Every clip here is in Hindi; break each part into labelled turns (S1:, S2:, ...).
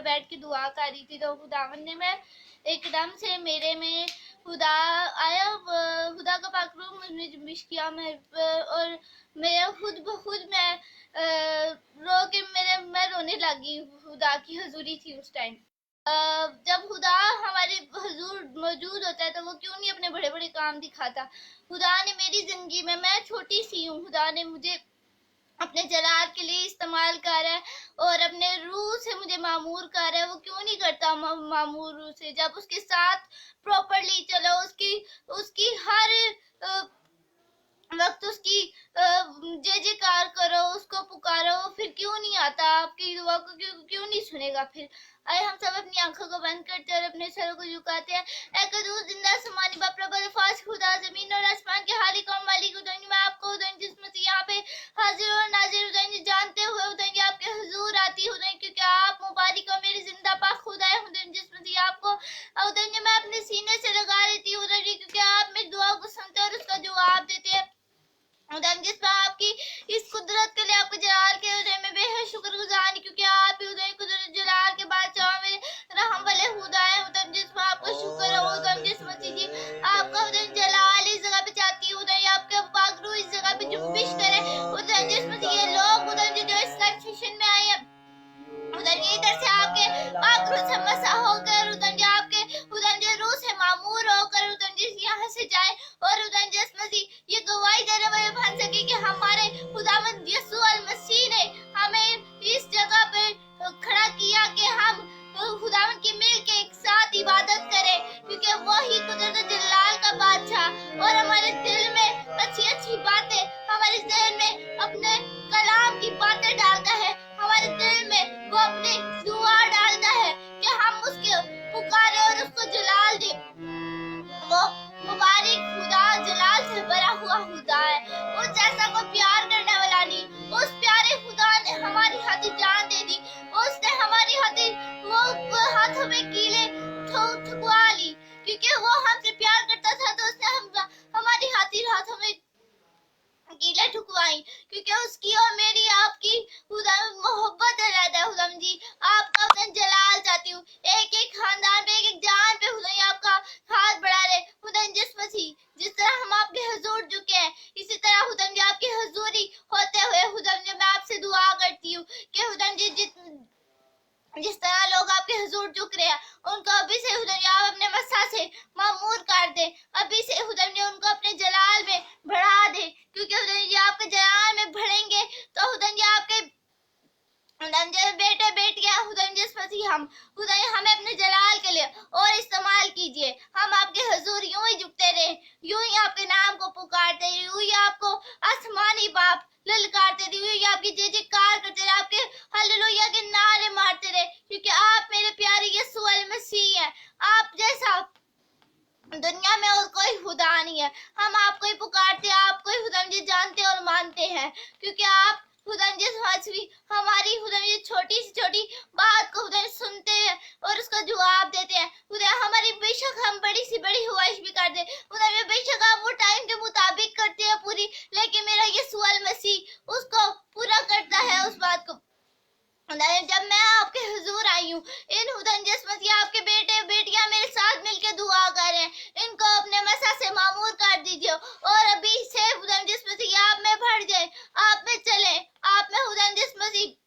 S1: पे बैठ के दुआ कर रही थी, तो खुदावन ने मैं एकदम से मेरे में खुदा आया, खुदा का पाक रूह मुझ में जुम्बिश किया, और मेरा खुद ब खुद मैं रो के मैं रोने लगी। खुदा की हजूरी थी उस टाइम। जब खुदा हमारे हुजूर मौजूद होता है तो वो क्यों नहीं अपने बड़े बड़े काम दिखाता। खुदा ने मेरी जिंदगी में, मैं छोटी सी हूँ, खुदा ने मुझे अपने जलाल के लिए इस्तेमाल कर रहा है और अपने रूह से मुझे मामूर कर रहा है। वो क्यों नहीं करता मामूर रूह से? जब उसके साथ प्रॉपरली चलो, उसकी हर वक्त उसकी जय जयकार करो, उसको पुकारो, फिर क्यों नहीं आता? आपकी दुआ को क्यों नहीं सुनेगा? फिर आए हम सब अपनी आंखों को बंद करते हैं और अपने सरों को झुकाते हैं। ऐ कदूस जिंदा समानी बाप रब्बुल फाज खुदा जमीन और आसमान के हालिक और मालिक खुदानी, मैं आपको खुदानी जिसमें से यहाँ पे हाजिर और नाजिर खुदानी जानते हुए खुदानी आपके हुजूर आती खुदानी, क्योंकि आप मुबारक और मेरी जिंदा पाक खुदा है खुदानी, जिसमें से आपको खुदानी मैं अपने सीने से लगा लेती हूँ खुदानी, क्योंकि आप मेरी दुआ को सुनते और उसका जवाब देते हैं खुदानी। जिस पर आपकी इस कुदरत के लिए, आपके जलाल के लिए मैं बेहद शुक्रगुजार, क्योंकि आप ही खुदानी कुदरत जलाल के बादशाह में रहम वाले खुदा है खुदानी, जिस पर आपको शुक्र है खुदानी। जिस मसीह जी आपका खुदानी जलाल इस जगह पे चाहती है खुदानी, आपके पाक रूह इस जगह पे जुम्बिश करे खुदानी। जिस मसीह ये लोग खुदानी जो इस लाइव सेशन में आए हैं खुदानी, इधर से आपके पाक रूह से मसा होकर खुदानी, आपके खुदानी रूह से मामूर होकर खुदानी यहाँ से जाए और खुदानी जिस मसीह ये गवाही देने वाले बन सके कि हमारे खुदावंद यीशु अल मसीह ने हमें इस जगह पे खड़ा किया कि हम खुदावंद की मिल के एक साथ इबादत करें, क्योंकि वही कुदरत जलाल का बादशाह और हमारे दिल में अच्छी अच्छी बातें, हमारे दिल में अपने कलाम की बातें डालता है, हमारे दिल में वो अपनी दुआ डालता है कि हम उसके पुकारे और उसको जलाल दे। वो मुबारक खुदा जलाल से भरा हुआ खुदा है, उस जैसा को प्यार करने वाला नहीं। उस प्यारे खुदा ने हमारी खातिर जान दे दी, उसने हमारी खातिर वो हाथों में कीले ठुकवा ली, क्योंकि वो हमसे प्यार करता था तो उसने हमारी खातिर हाथों में कीले ठुकवाई, क्योंकि उसकी और मेरी आपकी खुदा मोहब्बत है रहता है। खुदा जी आपका अपना जलाल चाहती हूँ, एक एक खानदान पे, एक एक जान पे खुदा आपका हाथ बढ़ा रहे खुदा। जिस मसीह जिस तरह हम आपके हुजूर झुके हैं, इसी तरह खुदा जी आपकी हुजूरी होते हुए खुदा जी मैं आपसे दुआ करती हूँ कि खुदा जी जिस तरह लोग आपके हुजूर झुक रहे हैं, उनको अभी से खुदा आप अपने मसा से मामूर कर दे, अभी से खुदा उनको अपने जलाल में बढ़ा दे, क्योंकि खुदा आपके जलाल में बढ़ेंगे तो खुदा आपके बेटे बेटियां खुदा जिस मसीह हम खुदा हमें अपने जलाल के लिए और इस्तेमाल कीजिए। हम आपके हुजूर यूं ही झुकते रहे, यूं ही आपके नाम को पुकारते रहे, यूं ही आपको आसमानी बाप ललकारते रहे, यूं ही आपकी जय जयकार करते रहे, आपके हालेलुया के नारे मारते रहे, क्योंकि आप मेरे प्यारे यीशु अल मसीह हैं। आप जैसा दुनिया में और कोई खुदा नहीं है। हम आपको ही पुकारते हैं, आपको ही खुदा जी जानते और मानते हैं, क्योंकि आप खुदा जी हमारी खुदा जी छोटी सी छोटी बात को खुदा सुनते हैं और उसका जवाब देते हैं। खुदा हमारी बेशक हम बड़ी सी बड़ी ख्वाहिश भी कर दे खुदा में, बेशक आप वो टाइम के मुताबिक करते हैं पूरी, लेकिन मेरा यीशु अल मसीह उसको पूरा करता है उस बात को। जब मैं आपके हुजूर आई हूँ, इन खुदा जिस मसीह आपके बेटे बेटियां मेरे साथ मिलकर दुआ कर रहे हैं, इनको अपने मसा से मामूर कर दीजिए और अभी से खुदा जिस मसीह आप में भर जाए, आप में चले, आप में खुदा जिस मसीह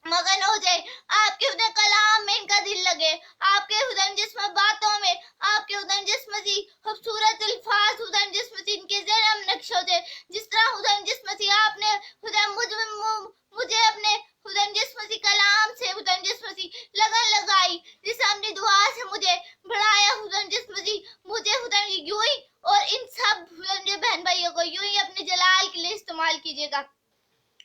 S1: मगन हो जाए, आपके खुदा कलाम में इनका दिल लगे, आपके खुदा जिस्म बातों में, आपके खुदा जिस मसीह खूबसूरत अल्फाज खुदा जिस मसीह इनके ज़हन में नक्श हो जाए। जिस तरह खुदा जिस मसीह आपने खुदा मुझे अपने खुदा जिस मसीह कलाम से खुदा जिस मसीह लगन लगाई, जिस अपनी दुआ से मुझे बढ़ाया खुदा जिस मसीह मुझे खुदा यूं ही और इन सब खुदा बहन भाइयों को यूं ही अपने जलाल के लिए इस्तेमाल कीजिएगा।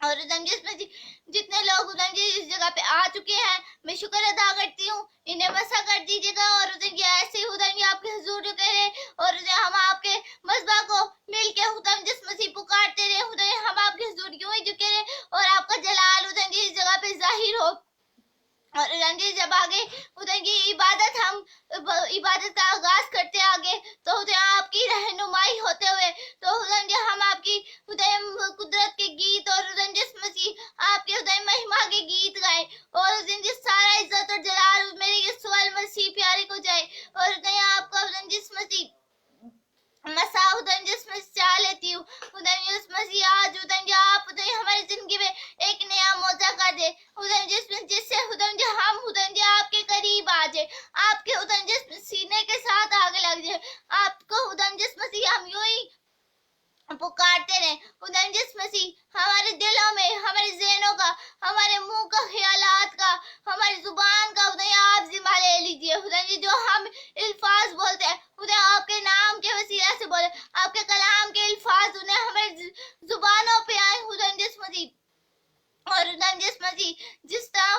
S1: और जिसमें जितने लोग खुदा जी इस जगह पे आ चुके हैं, मैं शुक्र अदा करती हूँ, इन्हें मसा कर दीजिएगा और ऐसे ही खुदा जी आपके हुजूर जो कह रहे और हम आपके मज़बा को मिल के खुदा जिस मसीह पुकारते रहे, खुदा हम आपके हुजूर यूं ही झुके रहे और आपका जलाल खुदा जी इस जगह पे जाहिर हो। और जब आगे खुदा की इबादत हम इबादत का आगाज करते आगे, तो खुदा आपकी रहनुमाई होते हुए तो खुदा हम आपकी खुदा कुदरत के गीत और जिस मसीह आपके खुदा महिमा के गीत गाए और जिस सारा इज्जत और खुदा जिससे खुदा हम खुदा आपके करीब आ जाए, आपके खुदा सीने के साथ आगे लग जाए, आपको खुदा मसीह हम यूं ही पुकारते रहे। खुदा मसीह हमारे दिलों में, हमारे ज़हनों का, हमारे मुंह का, ख्यालात का, हमारी जुबान का खुदा आप जिम्मा ले लीजिए। खुदा जी जो हम अल्फाज बोलते हैं खुदा आपके नाम के वसीला से बोले, आपके कलाम के अल्फाज उन्हें हमारी जुबानों पे आए खुदा मसीह। और मसीह जिस तरह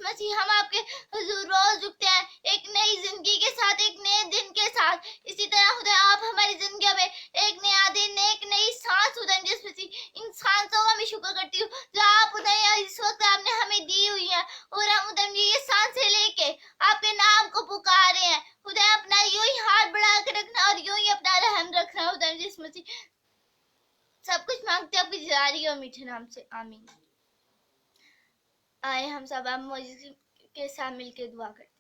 S1: मसीह हम आपके हुजूर रोज उठते हैं एक नई जिंदगी के साथ, एक नए दिन के साथ, इसी तरह खुदा आप हमारी जिंदगी में एक नया दिन, एक नई सांस मसीह, इन सांसों का मैं शुक्र करती हूँ जो आप खुदा इस वक्त आपने हमें दी हुई है, और हम खुदा ये सांसें लेके आपके नाम को पुकार रहे हैं। खुदा अपना यूं ही हाथ बढ़ा के रखना और यूं ही अपना रहम रखना खुदा मसीह। सब कुछ मांगते हैं आपकी जारी और मीठे नाम से, आमीन। आए हम सब अब मौजूद के साथ मिलकर दुआ करते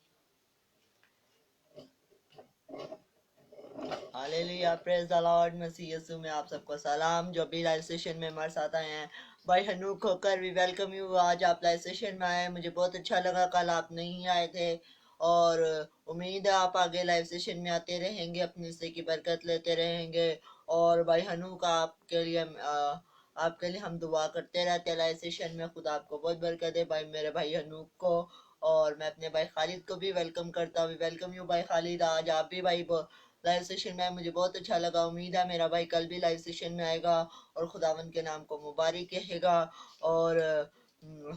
S2: हैं। Hallelujah, praise the lord. Masih Yeshu में आप सबको सलाम। जो भी लाइव सेशन में हमारे साथ आए हैं, भाई हनूक होकर भी वेलकम यू। आज आप लाइव सेशन में आए, मुझे बहुत अच्छा लगा। कल आप नहीं आए थे और उम्मीद है आप आगे लाइव सेशन में आते रहेंगे, अपने हिस्से की बरकत लेते रहेंगे। और भाई हनूक आपके लिए हम दुआ करते रहते हैं लाइव सेशन में। खुदा आपको बहुत बरकत दे भाई, मेरे भाई हनूक को। और मैं अपने भाई खालिद को भी वेलकम करता हूँ। वेलकम यू भाई खालिद, आज आप भी भाई लाइव सेशन में मुझे बहुत अच्छा लगा। उम्मीद है मेरा भाई कल भी लाइव सेशन में आएगा और खुदावन के नाम को मुबारक कहेगा और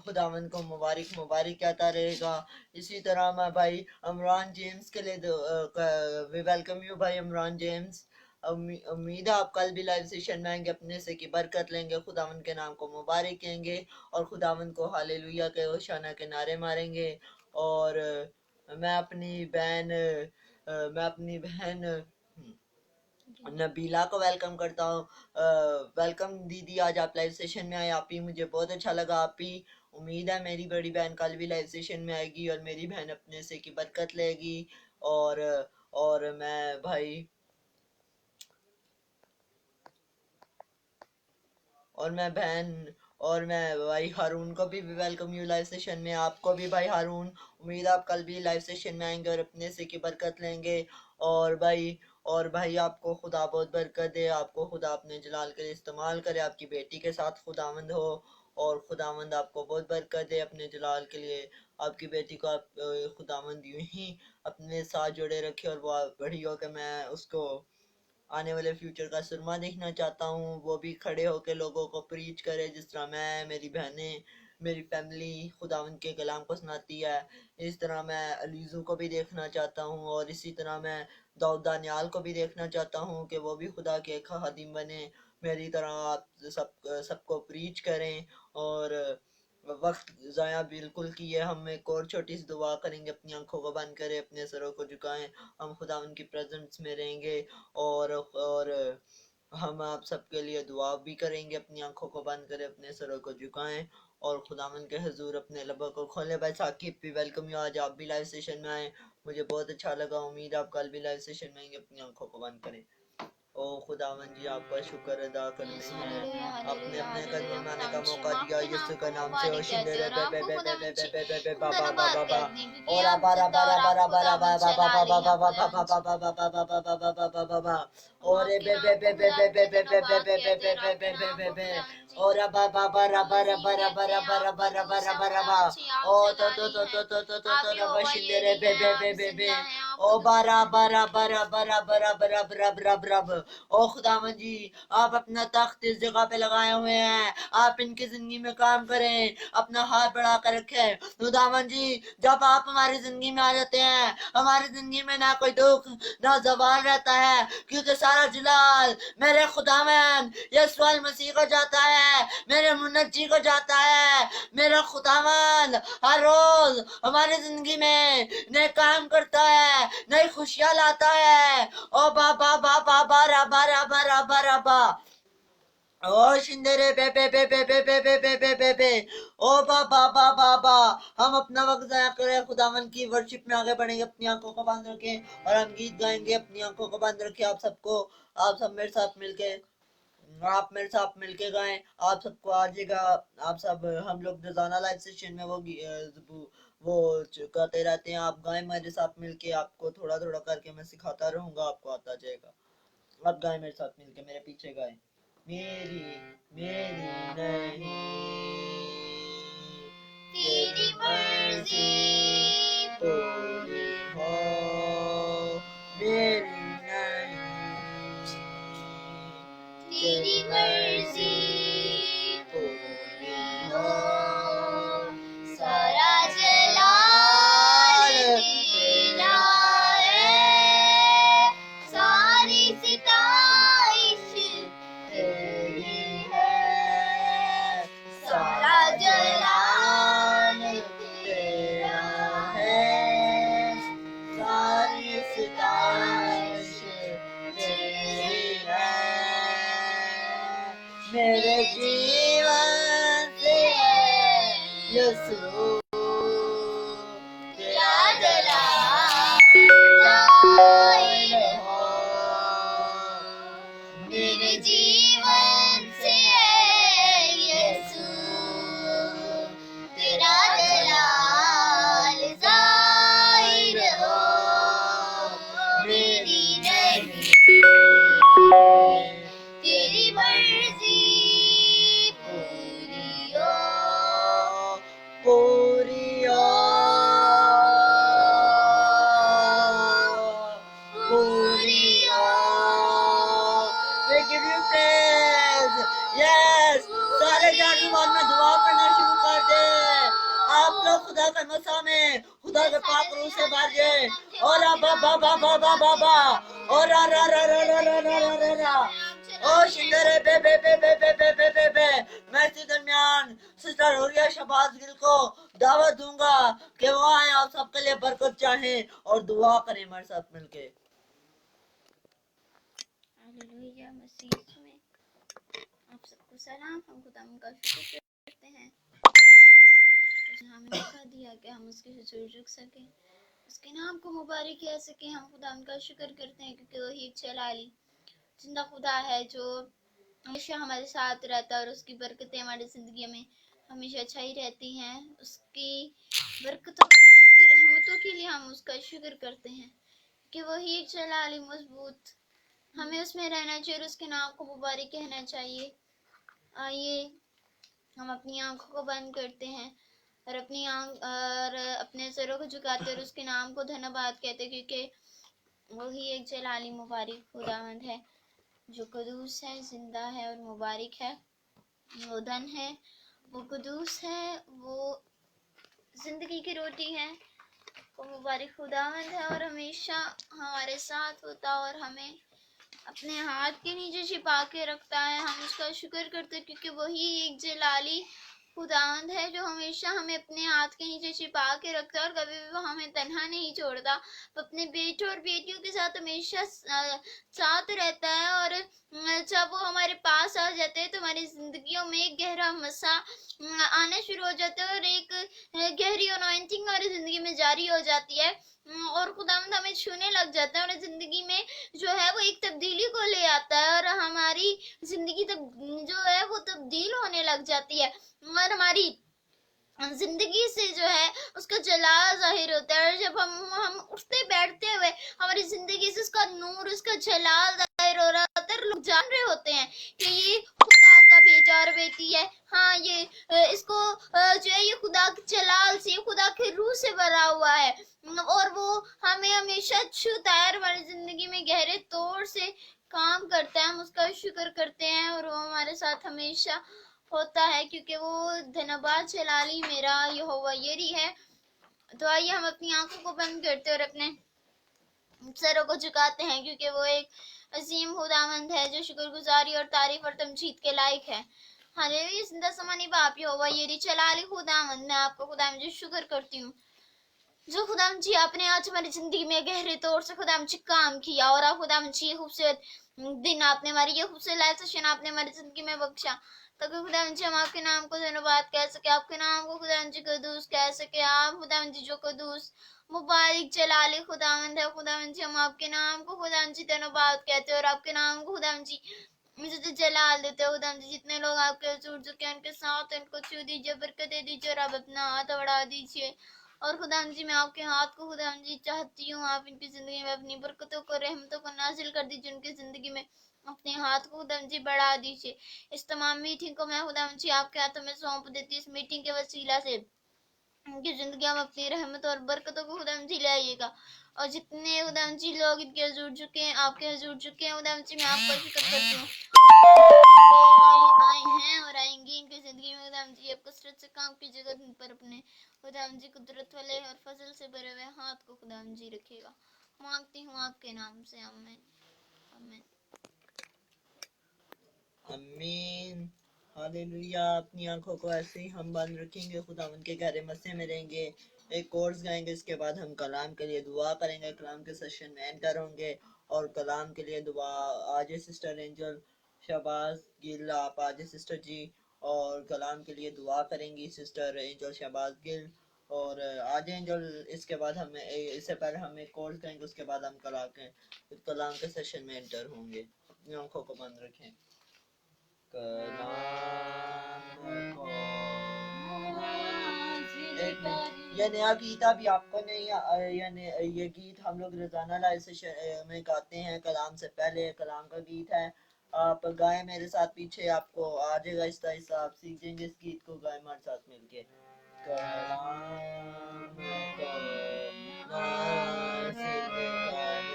S2: खुदावन को मुबारक मुबारक आता रहेगा। इसी तरह मैं भाई इमरान जेम्स के लिए वेलकम यू भाई इमरान जेम्स। उम्मीद है आप कल भी लाइव सेशन में आएंगे, अपने से की बरकत लेंगे, खुदावन के नाम को मुबारक कहेंगे और खुदावन को हालेलुया के होशाना के नारे मारेंगे। और मैं अपनी बहन नबीला को वेलकम करता हूँ। वेलकम दीदी, आज आप लाइव सेशन में आए। आप ही मुझे बहुत अच्छा लगा। आप ही उम्मीद है मेरी बड़ी बहन कल भी लाइव सेशन में आएगी और मेरी बहन अपने से की बरकत लेगी। और मैं भाई और मैं भाई हारून को भी वेलकम यू लाइव सेशन में। आपको भी भाई हारून, उम्मीद आप कल भी लाइव सेशन में आएंगे और अपने से की बरकत लेंगे। और भाई आपको खुदा बहुत बरकत दे, आपको खुदा अपने जलाल के लिए इस्तेमाल करे, आपकी बेटी के साथ खुदावंद हो और खुदावंद आपको बहुत बरकत दे अपने जलाल के लिए। आपकी बेटी को आप खुदावंद यूं ही अपने साथ जोड़े रखे और वो बड़ी हो के मैं उसको आने वाले फ्यूचर का सुरमा देखना चाहता हूँ। वो भी खड़े होकर लोगों को प्रीच करे जिस तरह मैं, मेरी बहनें, मेरी फैमिली खुदावंद के कलाम को सुनाती है। इस तरह मैं अलीजू को भी देखना चाहता हूँ और इसी तरह मैं दाऊद दानियाल को भी देखना चाहता हूँ कि वो भी खुदा के खादिम बने, मेरी तरह आप सबको प्रीच करें। और वक्त ज़ाया बिल्कुल किए, हम एक और छोटी सी दुआ करेंगे, अपनी आंखों को बंद करें, अपने सरों को झुकाएं, हम खुदा उनकी प्रेजेंस में रहेंगे और हम आप सबके लिए दुआ भी करेंगे। अपनी आंखों को बंद करें, अपने सरों को झुकाएं और खुदावन के हुजूर अपने लबों को खोलें। भाई साकिब भी वेलकम यू, आज आप भी लाइव सेशन में आए, मुझे बहुत अच्छा लगा। उम्मीद आप कल भी लाइव सेशन में आएंगे। अपनी आंखों को बंद करें। ओ खुदावन जी आपका शुक्र अदा करते हैं, आपने अपने कदमों में आने का मौका दिया यीशु के नाम से। शिंदे बे बे बे बे बे बे बे बे बाबा बाबा और बारा बारा बारा बारा बाबा बाबा बाबा बाबा बाबा बाबा बाबा बाबा बाबा और बे बे बे बे बे बे बे बे बे बे बे बे बे बे बे बे और बाबा बारा बारा बारा बारा बारा बारा बारा बारा ओ तो रबा शिंदे बे बे बे बे बे ओ बारा बारा बारा बारा बारा बारा रब रब रब। ओ खुदावन जी आप अपना तख्त इस जगह पे लगाए हुए हैं, आप इनकी जिंदगी में काम करें, अपना हाथ बढ़ा कर रखें। खुदावन जी जब आप हमारी जिंदगी में आ जाते हैं, हमारी जिंदगी में ना कोई दुख ना जवाल रहता है, क्योंकि सारा जलाल मेरे खुदावन यीशु मसीह को जाता है, मेरे मुन्नत को जाता है। मेरा खुदावन हर रोज हमारी जिंदगी में नए काम करता है, नई खुशियां लाता है। ओ बाबा बाबा बारा बारा बारा बारा बा ओ शिंदे बे बे बे बे बे बे बे बे बे बे बे ओ बाबा बाबा बा। हम अपना वक्त जाया करें, खुदावन की वर्शिप में आगे बढ़ेंगे, अपनी आंखों को बंद रखें और हम गीत गाएंगे। अपनी आंखों को बंद रखें। आप सब मेरे साथ मिलके आप मेरे साथ मिलके गाएं। आप सबको आ जाएगा। आप सब हम लोग रोजाना लाइव सेशन में वो गाते रहते हैं। आप गाएं मेरे साथ मिलके, आपको थोड़ा थोड़ा करके मैं सिखाता रहूंगा, आपको आता जाएगा। आप गाएं मेरे साथ मिलके, मेरे पीछे गाएं। मेरी मेरी नहीं, तेरी मर्जी पूरी हो, मेरी नहीं, तेरी मर्जी पूरी हो,
S1: सारा जलाल तेरा है, सारी सिताइश
S2: तेरी है,
S1: सारा जलाल
S2: तेरा है, सारी सिताइश तेरी है, मेरे जीवन से यीशु तेरा जलाल ज़ाहिर हो,
S1: मेरे जीवन से यीशु तेरा जलाल ज़ाहिर हो, मेरी नहीं तेरी मर्जी पूरी हो,
S2: पूरी हो, पूरी हो। We give you praise. Yes. सारे जानवर में दुआ करना शुरू कर दे। आप लोग खुदा के मसा में खुदा के पाक रूह से भर जाए। और बाबा बाबा बाबा बा और रा रा रा रा रा रा रा रा रा रा ओ शिंदरे बे बे बे बे बे बे बे बे बे। मैं इसी दरमियान सिस्टर हुरिया शहबाज गिल को दावत दूंगा कि वो आए, आप सबके लिए बरकत चाहें और दुआ करें हमारे साथ मिलके।
S1: हालेलुया मसीह यीशु में आप सबको सलाम। हम खुदा का शुक्र करते हैं, उसने हमें मौका दिया कि हम उसके हुजूर रुक सकें, उसके नाम को मुबारक कह सकें। हम खुदा का शुक्र करते हैं क्योंकि वही एक जलाली जिंदा खुदा है जो हमेशा हमारे साथ रहता है और उसकी बरकतें हमारी ज़िंदगी में हमेशा छाई रहती हैं। उसकी बरकतों और उसकी रहमतों के लिए हम उसका शुक्र करते हैं कि वही एक जलाली मजबूत, हमें उसमें रहना चाहिए और उसके नाम को मुबारक कहना चाहिए। आइए हम अपनी आंखों को बंद करते हैं और अपने सरों को झुकाते और उसके नाम को धन्यवाद कहते, क्योंकि वही एक जलाली मुबारक खुदावंद है जो कदूस है, जिंदा है और मुबारक है। वो धन है, वो कदूस है, वो जिंदगी की रोटी है, वो मुबारक खुदावंद है और हमेशा हमारे साथ होता और हमें अपने हाथ के नीचे छिपा के रखता है। हम उसका शुक्र करते हैं क्योंकि वही एक जलाली खुदावंद है जो हमेशा हमें अपने हाथ के नीचे छिपा के रखता है और कभी भी वो हमें तन्हा नहीं छोड़ता। वो अपने बेटों और बेटियों के साथ हमेशा साथ रहता है और जब वो हमारे पास आ जाते हैं तो हमारी जिंदगियों में एक गहरा मसा आना शुरू हो जाता है और एक गहरी अनॉइंटिंग हमारी जिंदगी में जारी हो जाती है और खुदावंद हमें छूने लग जाता है और जिंदगी में जो है वो एक तब्दीली को ले आता है और हमारी जिंदगी जो है वो तब्दील होने लग जाती है और हमारी जिंदगी से जो है उसका जलाल जाहिर होता है। और जब हम उठते बैठते हुए हमारी जिंदगी से उसका नूर, उसका जलाल जाहिर हो रहा होता है। लोग जान रहे होते हैं कि ये खुदा का बेटा और बेटी है। हाँ, ये इसको जो है ये खुदा के जलाल से, खुदा के रूह से भरा हुआ है और वो हमें हमेशा छूता है और हमारी जिंदगी में गहरे तौर से काम करता है। हम उसका शुक्र करते हैं और वो हमारे साथ हमेशा होता है क्योंकि वो धन्यवाद जलाली मेरा यहोवा यरी है। तो आइए हम अपनी आंखों को बंद करते और अपने सरों को झुकाते हैं क्योंकि वो एक अजीम खुदावंद है जो शुक्रगुजारी और तारीफ और तमजीद के लायक है। हालेलुया। जिंदा समानी बाप यहोवा यरी जलाली खुदावंद, मैं आपको खुदा मुझे शुक्र करती हूँ जो खुदाम जी आपने आज हमारी जिंदगी में गहरे तौर से खुदाम जी काम किया और आप खुदाम जी ये खूबसूरत दिन आपने हमारी, ये खूबसूरत लाइफ सेशन आपने हमारी जिंदगी में बख्शा ताकि खुदाम जी हम आपके नाम को धन्यवाद कह सके, आपके नाम को खुदाम जी कदूस कह सके। आप खुदाम जी जो कदूस मुबारक जलाली खुदावंद है, खुदावंद जी हम आपके नाम को खुदाम जी धन्यवाद कहते हैं और आपके नाम को खुदाम जी इज़्ज़त जलाल देते हो खुदाम जी। जितने लोग आपके हुज़ूर झुके हैं उनके साथ उनको छू दीजिए, बरकत दे दीजिए और आप अपना हाथ बढ़ा दीजिए। और खुदाम जी मैं आपके हाथ को खुदाम जी चाहती हूँ, आप इनकी ज़िंदगी में अपनी बरकतों को, रहमतों को नाज़िल कर दीजिए उनकी ज़िंदगी में। अपने हाथ को खुदाम जी बढ़ा दीजिए। इस तमाम मीटिंग को मैं खुदाम जी आपके हाथों में सौंप देती हूँ। इस मीटिंग के वसीला से उनकी ज़िंदगियों में अपनी रहमत और बरकतों को खुदाम जी ले आइएगा। और जितने खुदाम जी लोग इनके हुज़ूर झुके हैं, आपके हुज़ूर झुके हैं खुदाम जी, मैं आपका शुक्र करती हूँ। आए हैं और आएंगे इनकी ज़िंदगी में खुदाम जी, आप कसरत से काम कीजिएगा इन पर अपने खुदाम जी कुदरत वाले और फजल से भरे हुए हाथ को खुदाम जी रखिएगा। मांगती हूँ आपके नाम से, आमीन आमीन।
S2: आमीन हालेलुया। अपनी आंखों को ऐसे ही हम बंद रखेंगे, खुदा उनके गहरे मस्से में रहेंगे। एक कोर्स गाएंगे, इसके बाद हम कलाम के लिए दुआ करेंगे, कलाम के सेशन में एंटर होंगे। और कलाम के लिए दुआ आज सिस्टर एंजल शहबाज गिल, आप आज सिस्टर जी, और कलाम के लिए दुआ करेंगी सिस्टर एंजल शहबाज गिल और आज एंजल। इसके बाद हम इससे पहले हम एक कोर्स करेंगे, उसके बाद हम कलाम के सेशन में एंटर होंगे। अपनी आंखों को बंद रखें। ये नया गीत अभी आपको नहीं, ये गीत हम लोग रोजाना लाइव सेशन में गाते हैं। कलाम से पहले कलाम का गीत है, आप गाएं मेरे साथ पीछे, आपको आ जाएगा आहिस्ता आहिस्ता, आप सीख जाएंगे इस गीत को, गाएं हमारे साथ मिलके। कलाम को नाज़िल कर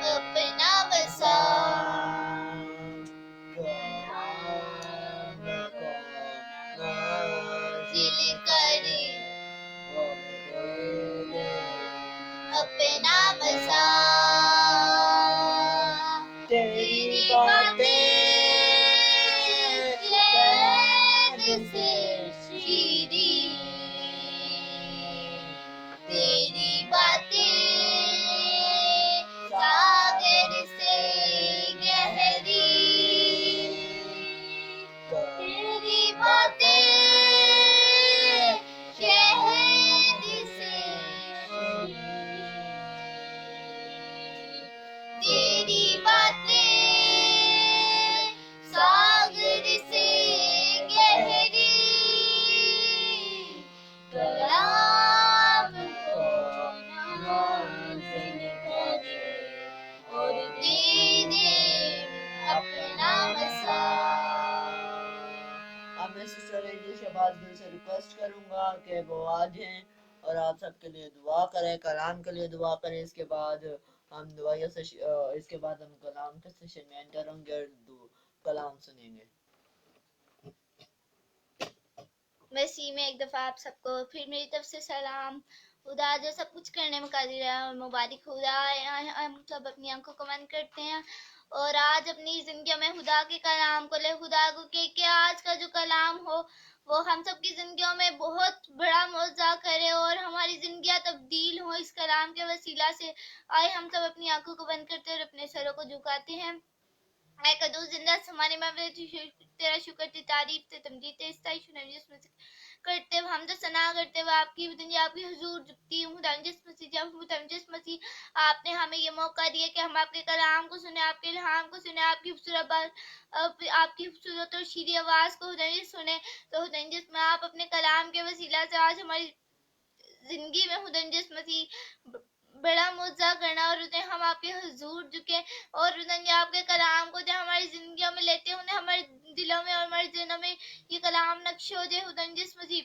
S1: अपना बसा दिल कर अपना बसा तेरी बातें कैद से शीरी, तेरी बातें सागर से गहरी, तेरी बातें शहद से शीरी, तेरी बातें सागर से गहरी, कलाम को नाज़िल कर और दे दे अपना मसा।
S2: अब मैं सिस्टर एंजल शहबाज गिल से रिक्वेस्ट करूंगा कि वो आ जाएं और आप सबके लिए दुआ करें, कलाम के लिए दुआ करें। इसके बाद हम इसके बाद हम कलाम के सेशन में एंटर होंगे और कलाम सुनेंगे।
S1: मसीह में एक दफ़ा आप सबको फिर मेरी तरफ से सलाम। खुदा जो सब कुछ करने में कादिर है और मुबारक खुदा है। हम सब अपनी आंखों को बंद करते हैं और आज अपनी ज़िंदगी में खुदा के कलाम को ले, खुदा को कि आज का जो कलाम हो वो हम सब की ज़िंदगियों में बहुत बड़ा मौज़ा करे और हमारी ज़िंदगियाँ तब्दील हो इस कलाम के वसीला से। आए हम सब अपनी आंखों को बंद करते हैं और अपने सरों को झुकाते हैं। ऐ कदूस जिंदा समाने में तेरा शुक्र ते तारीफ ते तमजीद ते इस्ताइश जिसमें करते हुए हम तो सना करते हुए आपकी आपकी हुजूर झुकती हूँ जिस मसीह आपने हमें ये मौका दिया कि हम आपके कलाम को सुने, आपके इल्हाम को सुने, आपकी खूबसूरत और शीरी आवाज़ को खुदावंद सुने। तो खुदावंद जिसमें आप अपने कलाम के वसीला से आज हमारी जिंदगी में खुदावंद मसीह बड़ा मुआवजा करना और उन्हें हम आपके हुजूर झुके और उन्हें आपके कलाम को जो हमारी जिंदगियों में लेते हैं, उन्हें हमारे दिलों में और हमारे दिनों में ये कलाम नक्श हो जाए खुदावंद मसीह।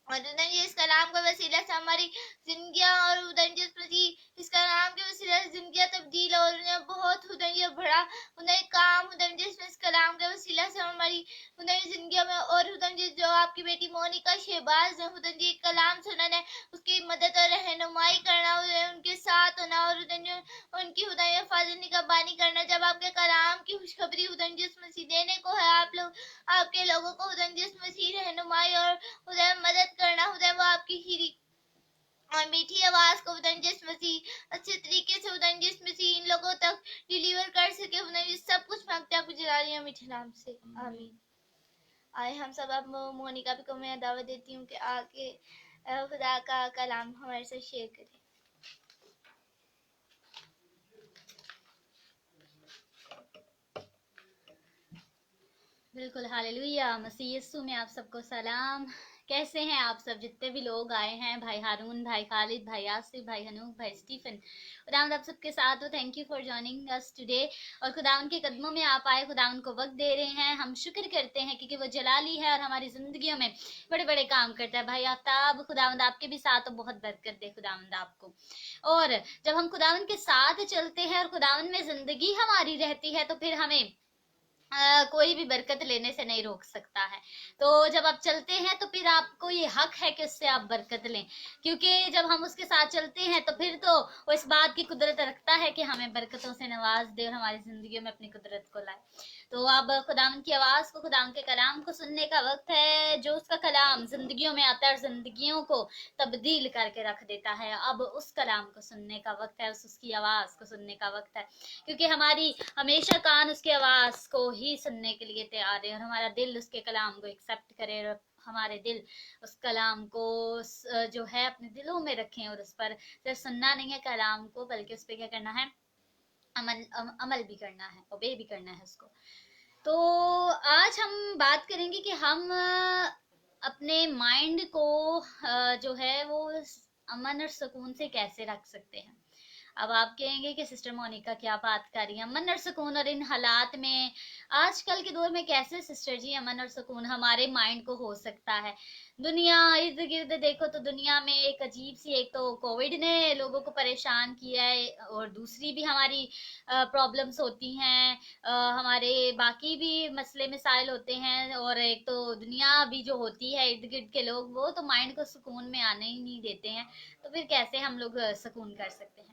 S1: और खुदावंद इस कलाम के वसीला से हमारी जिंदगियां और खुदावंद मसीह इस कलाम के वसीला से जिंदगियां तब्दील और उन्हें बहुत खुदावंद बड़ा उन्हें काम खुदावंद इस कलाम के वसीला से हमारी खुदावंद जिंदगियों में और खुदावंद जो आपकी बेटी मोनिका शहबाज ने खुदावंद कलाम सुना है उसकी मदद और रहनुमाई करना, उनके साथ होना और उनकी खुदावंद हिफाजत निगहबानी करना। जब आपके कलाम की खुशखबरी खुदावंद मसीह देने को है, आप लोग आपके लोगों को खुदावंद मसीह रहनुमाई और खुदावंद मदद करना, खुदावंद वो आपकी हीरी और मीठी आवाज को खुदावंद मसीह अच्छे तरीके से खुदावंद मसीह इन लोगों तक डिलीवर कर सके। खुदावंद सब कुछ मांगते हैं आपको जलालिया मीठे नाम से, आमीन। आए हम सब अब मोनिका भी को मैं दावत देती हूँ कि आके खुदा का कलाम हमारे साथ शेयर करें। बिल्कुल, हालेलुया। मसीह यीशु में आप सबको सलाम। कैसे हैं आप सब, जितने भी लोग आए हैं, भाई हारून, भाई खालिद, भाई आसिफ, भाई हनूक, भाई स्टीफन, खुदावंद आप सबके साथ हो। Thank you for joining us today. और खुदावंद के कदमों में आप आए, खुदावंद को वक्त दे रहे हैं। हम शुक्र करते हैं क्योंकि वो जलाली है और हमारी जिंदगियों में बड़े बड़े काम करता है। भाई आफ्ताब, खुदावंद आपके भी साथ हो, बहुत बरकत दे खुदावंद आपको। और जब हम खुदावंद के साथ चलते हैं और खुदावंद में जिंदगी हमारी रहती है, तो फिर हमें कोई भी बरकत लेने से नहीं रोक सकता है। तो जब आप चलते हैं तो फिर आपको ये हक है कि उससे आप बरकत लें, क्योंकि जब हम उसके साथ चलते हैं तो फिर तो वो इस बात की कुदरत रखता है कि हमें बरकतों से नवाज दे और हमारी जिंदगी में अपनी कुदरत को लाए। तो अब खुदाम की आवाज को, खुदाम के कलाम को सुनने का वक्त है। जो उसका कलाम जिंदगियों में आता है और जिंदगियों को तब्दील करके रख देता है, अब उस कलाम को सुनने का वक्त है, उसकी आवाज को सुनने का वक्त है। क्योंकि हमारी हमेशा कान उसकी आवाज को ही सुनने के लिए तैयार है और हमारा दिल उसके कलाम को एक्सेप्ट करे और हमारे दिल उस कलाम को जो है अपने दिलों में रखें और उस पर सिर्फ सुनना नहीं है कलाम को, बल्कि उस पर क्या करना है, अमल भी करना है, ओबे भी करना है उसको। तो आज हम बात करेंगे कि हम अपने माइंड को जो है वो अमन और सुकून से कैसे रख सकते हैं। अब आप कहेंगे कि सिस्टर मोनिका क्या बात कर रही है, अमन और सुकून और इन हालात में, आजकल के दौर में कैसे सिस्टर जी अमन और सुकून हमारे माइंड को हो सकता है। दुनिया इर्द गिर्द देखो तो दुनिया में एक अजीब सी, एक तो कोविड ने लोगों को परेशान किया है और दूसरी भी हमारी प्रॉब्लम्स होती हैं, हमारे बाकी भी मसले मसाइल होते हैं, और एक तो दुनिया भी जो होती है इर्द गिर्द के लोग, वो तो माइंड को सुकून में आने ही नहीं देते हैं। तो फिर कैसे हम लोग सुकून कर सकते हैं।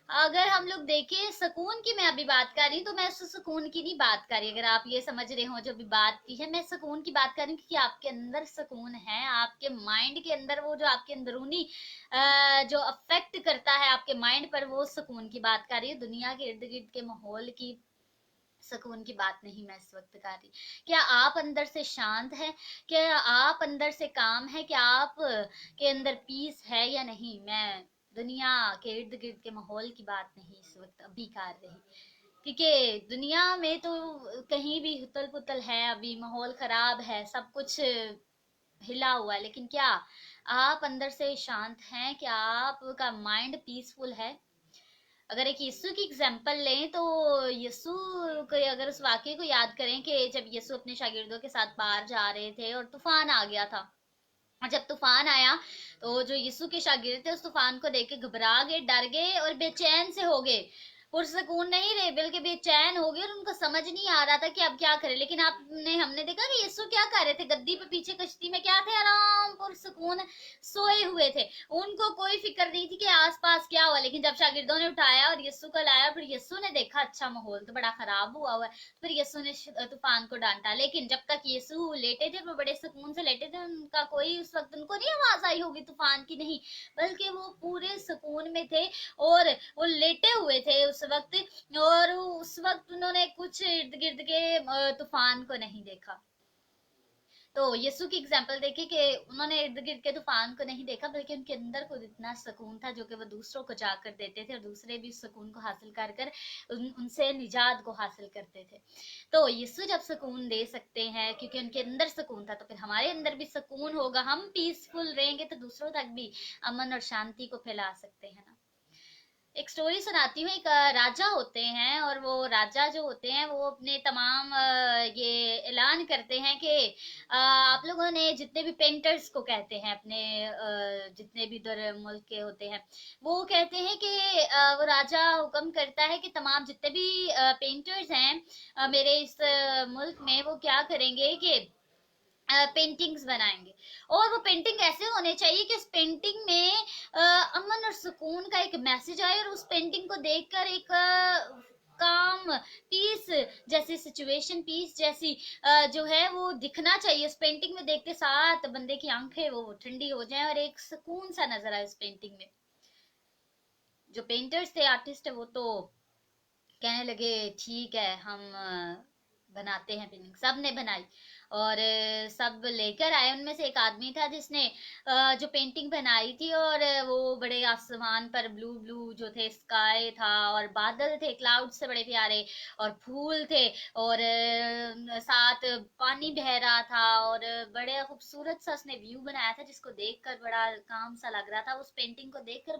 S1: अगर हम लोग देखें सुकून की, मैं अभी बात कर रही हूँ तो मैं उस सुकून की नहीं बात कर रही, अगर आप ये समझ रहे हो जो भी बात की है, मैं सुकून की बात कर रही हूँ क्योंकि आपके अंदर सुकून है, आपके माइंड के अंदर वो जो आपके अंदरूनी जो अफेक्ट करता है आपके माइंड पर, वो सुकून की बात कर रही हूँ। दुनिया के इर्द गिर्द के माहौल की सुकून की बात नहीं मैं इस वक्त कर रही। क्या आप अंदर से शांत है, क्या आप अंदर से काम है, क्या आप के अंदर पीस है या नहीं, मैं दुनिया के इर्द गिर्द के माहौल की बात नहीं इस वक्त अभी कर रही। क्योंकि दुनिया में तो कहीं भी हुतल पुतल है, अभी माहौल खराब है, सब कुछ हिला हुआ है, लेकिन क्या आप अंदर से शांत हैं, क्या आपका माइंड पीसफुल है। अगर एक यीशु की एग्जांपल लें तो यीशु को, अगर उस वाक्य को याद करें कि जब यीशु अपने शागिर्दों के साथ बाहर जा रहे थे और तूफान आ गया था, और जब तूफान आया तो जो यीशु के शागिर्द थे उस तूफान को देख के घबरा गए, डर गए और बेचैन से हो गए, पुरसकून नहीं रहे, बल्कि बेचैन हो गए और उनको समझ नहीं आ रहा था कि अब क्या करें। लेकिन हमने देखा कि यीशु क्या कर रहे थे, गद्दी पे पीछे कश्ती में क्या थे, आराम पुरसकून सोए हुए थे। उनको कोई फिक्र नहीं थी कि आसपास क्या हुआ। लेकिन जब शागिर्दों ने उठाया और यीशु को लाया, फिर यीशु ने देखा अच्छा माहौल तो बड़ा खराब हुआ है, फिर यीशु ने तूफान को डांटा। लेकिन जब तक यीशु लेटे थे, वो बड़े सुकून से लेटे थे, उनका कोई उस वक्त उनको नहीं आवाज आई होगी तूफान की, नहीं, बल्कि वो पूरे सुकून में थे और वो लेटे हुए थे उस वक्त, और उस वक्त उन्होंने कुछ इर्द गिर्द के तूफान को नहीं देखा। तो यीशु की एग्जाम्पल देखिए कि उन्होंने इर्द गिर्द के तूफान को नहीं देखा, बल्कि उनके अंदर को इतना सुकून था जो कि वो दूसरों को जाकर देते थे और दूसरे भी सुकून को हासिल कर कर उनसे निजात को हासिल करते थे। तो यीशु जब सुकून दे सकते हैं क्योंकि उनके अंदर सुकून था, तो फिर हमारे अंदर भी सुकून होगा, हम पीसफुल रहेंगे तो दूसरों तक भी अमन और शांति को फैला सकते हैं ना। एक स्टोरी सुनाती हूँ। एक राजा होते हैं और वो राजा जो होते हैं वो अपने तमाम ये ऐलान करते हैं कि आप लोगों ने जितने भी पेंटर्स को कहते हैं, अपने जितने भी उधर मुल्क के होते हैं, वो कहते हैं कि वो राजा हुक्म करता है कि तमाम जितने भी पेंटर्स हैं मेरे इस मुल्क में, वो क्या करेंगे कि पेंटिंग्स बनाएंगे। और वो पेंटिंग ऐसे होने चाहिए कि उस पेंटिंग में अमन और सुकून का एक मैसेज आए और उस पेंटिंग को देखकर एक काम, पीस जैसी सिचुएशन, पीस जैसी जो है वो दिखना चाहिए उस पेंटिंग में, देखते साथ बंदे की आंखें वो ठंडी हो जाए और एक सुकून सा नजर आए उस पेंटिंग में। जो पेंटर्स थे, आर्टिस्ट है, वो तो कहने लगे ठीक है हम बनाते हैं पेंटिंग। सब ने बनाई और सब लेकर आए। उनमें से एक आदमी था जिसने जो पेंटिंग बनाई थी, और वो बड़े आसमान पर ब्लू ब्लू जो थे, स्काई था और बादल थे, क्लाउड से बड़े प्यारे, और फूल थे, और साथ पानी बह रहा था, और बड़े खूबसूरत सा उसने व्यू बनाया था जिसको देखकर बड़ा काम सा लग रहा था। उस पेंटिंग को देखकर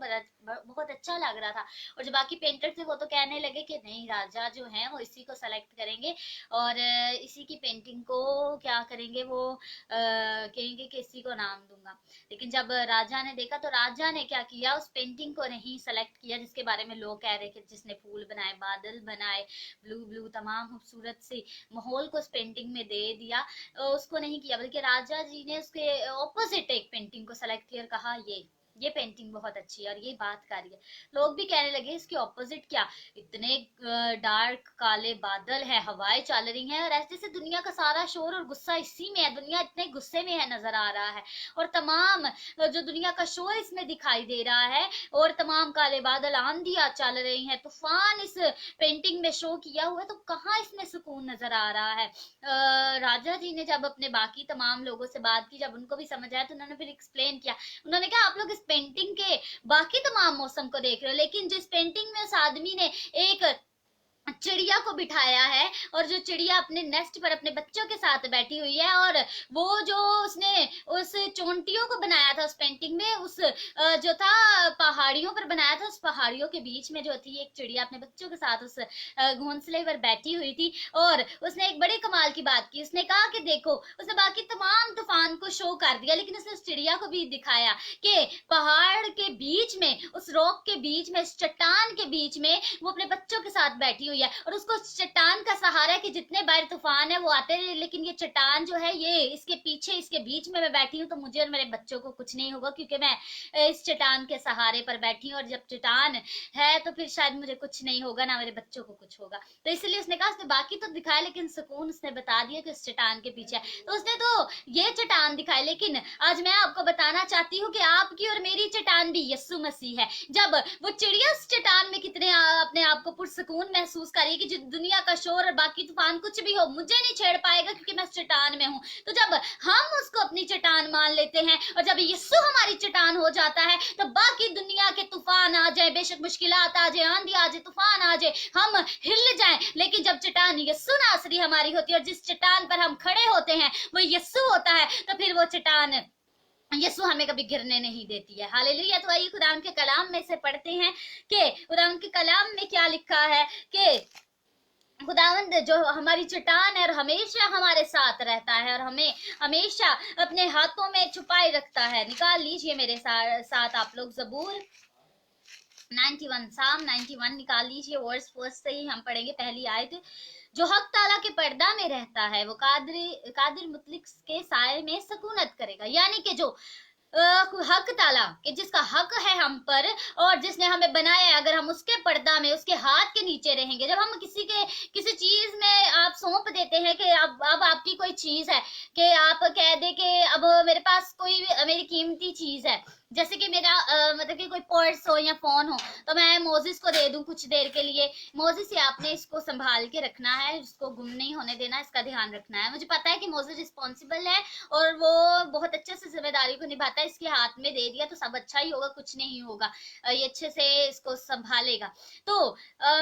S1: बहुत अच्छा लग रहा था। और जो बाकी पेंटर थे वो तो कहने लगे कि नहीं, राजा जो है वो इसी को सेलेक्ट करेंगे और इसी की पेंटिंग को क्या करेंगे, वो कहेंगे कि इसी को नाम दूंगा। लेकिन जब राजा ने देखा तो राजा ने क्या किया, उस पेंटिंग को नहीं सेलेक्ट किया जिसके बारे में लोग कह रहे थे, जिसने फूल बनाए, बादल बनाए, ब्लू ब्लू तमाम खूबसूरत सी माहौल को उस पेंटिंग में दे दिया, उसको नहीं किया, बल्कि राजा जी ने उसके ऑपोजिट एक पेंटिंग को सेलेक्ट किया और कहा ये पेंटिंग बहुत अच्छी है और ये बातकारी है। लोग भी कहने लगे इसके ऑपोजिट क्या, इतने डार्क काले बादल है, हवाएं चल रही हैं, और ऐसे से दुनिया का सारा शोर और गुस्सा इसी में है, दुनिया इतने गुस्से में है नजर आ रहा है, और तमाम जो दुनिया का शोर इसमें दिखाई दे रहा है, और तमाम काले बादल, आंधियां चल रही हैं, तूफान इस पेंटिंग में शो किया हुआ है, तो कहाँ इसमें सुकून नजर आ रहा है। राजा जी ने जब अपने बाकी तमाम लोगों से बात की, जब उनको भी समझ आया, तो उन्होंने फिर एक्सप्लेन किया। उन्होंने कहा आप लोग इस पेंटिंग के बाकी तमाम मौसम को देख रहे हो, लेकिन जिस पेंटिंग में उस आदमी ने एक चिड़िया को बिठाया है, और जो चिड़िया अपने नेस्ट पर अपने बच्चों के साथ बैठी हुई है, और वो जो उसने उस चोंटियों को बनाया था उस पेंटिंग में, उस जो था पहाड़ियों पर बनाया था, उस पहाड़ियों के बीच में जो थी एक चिड़िया अपने बच्चों के साथ उस घोंसले पर बैठी हुई थी। और उसने एक बड़े कमाल की बात की, उसने कहा कि देखो, उसने बाकी तमाम तूफान को शो कर दिया, लेकिन उसने उस चिड़िया को भी दिखाया कि पहाड़ के बीच में, उस रॉक के बीच में, इस चट्टान के बीच में वो अपने बच्चों के साथ बैठी हुई है, और उसको चट्टान का सहारा है कि जितने बार तूफान है वो आते रहे, लेकिन ये चट्टान जो है, ये इसके पीछे, इसके बीच में मैं बैठी हूँ, तो मुझे और मेरे बच्चों को कुछ नहीं होगा, क्योंकि मैं इस चट्टान के सहारे पर बैठी हूँ, और जब चट्टान है तो फिर शायद मुझे कुछ नहीं होगा, ना मेरे बच्चों को कुछ होगा। तो इसलिए उसने कहा, उसने बाकी तो दिखाया, लेकिन सुकून उसने बता दिया कि उस चट्टान के पीछे है। तो उसने तो ये चट्टान दिखाई, लेकिन आज मैं आपको बताना चाहती हूँ कि आपकी और मेरी चट्टान भी यस्सु मसीह है। जब वो चिड़िया उस चट्टान में कितने अपने आप को पुरसुकून महसूस करेगी कि दुनिया का शोर और बाकी तूफान कुछ भी हो, मुझे नहीं छेड़ पाएगा, क्योंकि मैं चट्टान में हूँ। तो जब हम उसको अपनी चट्टान मान लेते हैं, और जब यीशु हमारी चट्टान हो जाता है, तो बाकी दुनिया के तूफान आ जाए, बेशक मुश्किलात आ जाए, आंधी आ जाए, तूफान आ जाए, हम हिल जाएं, लेकिन जब चट्टान यीशु नासरी हमारी होती है, और जिस चट्टान पर हम खड़े होते हैं वो यीशु होता है, तो फिर वो चट्टान यीशु हमें कभी गिरने नहीं देती है। हालेलुया। तो आइए खुदा के कलाम में से पढ़ते हैं कि खुदा के कलाम में क्या लिखा है, कि खुदावंद जो हमारी चट्टान है और हमेशा हमारे साथ रहता है, और हमें हमेशा अपने हाथों में छुपाए रखता है। निकाल लीजिए मेरे साथ आप लोग ज़बूर 91, साम 91 निकाल लीजिए। वर्स फर्स्ट से ही हम पढ़ेंगे पहली आयत। जो हक ताला के पर्दा में रहता है वो कादिर मुतलिक के साए में सकूनत करेगा। यानी कि जो हक ताला कि जिसका हक है हम पर, और जिसने हमें बनाया है, अगर हम उसके पर्दा में, उसके हाथ के नीचे रहेंगे, जब हम किसी चीज में आप सौंप देते हैं कि अब आपकी कोई चीज है, कि आप कह दे कि अब मेरे पास कोई मेरी कीमती चीज है, जैसे कि मेरा मतलब कि कोई पर्स हो या फोन हो, तो मैं मोजिस को दे दूं कुछ देर के लिए, मोजिस से आपने इसको संभाल के रखना है, इसको गुम नहीं होने देना, इसका ध्यान रखना है। मुझे पता है कि मोजिस रिस्पॉन्सिबल है और वो बहुत अच्छे से जिम्मेदारी को निभाता है, इसके हाथ में दे दिया तो सब अच्छा ही होगा, कुछ नहीं होगा, ये अच्छे से इसको संभालेगा। तो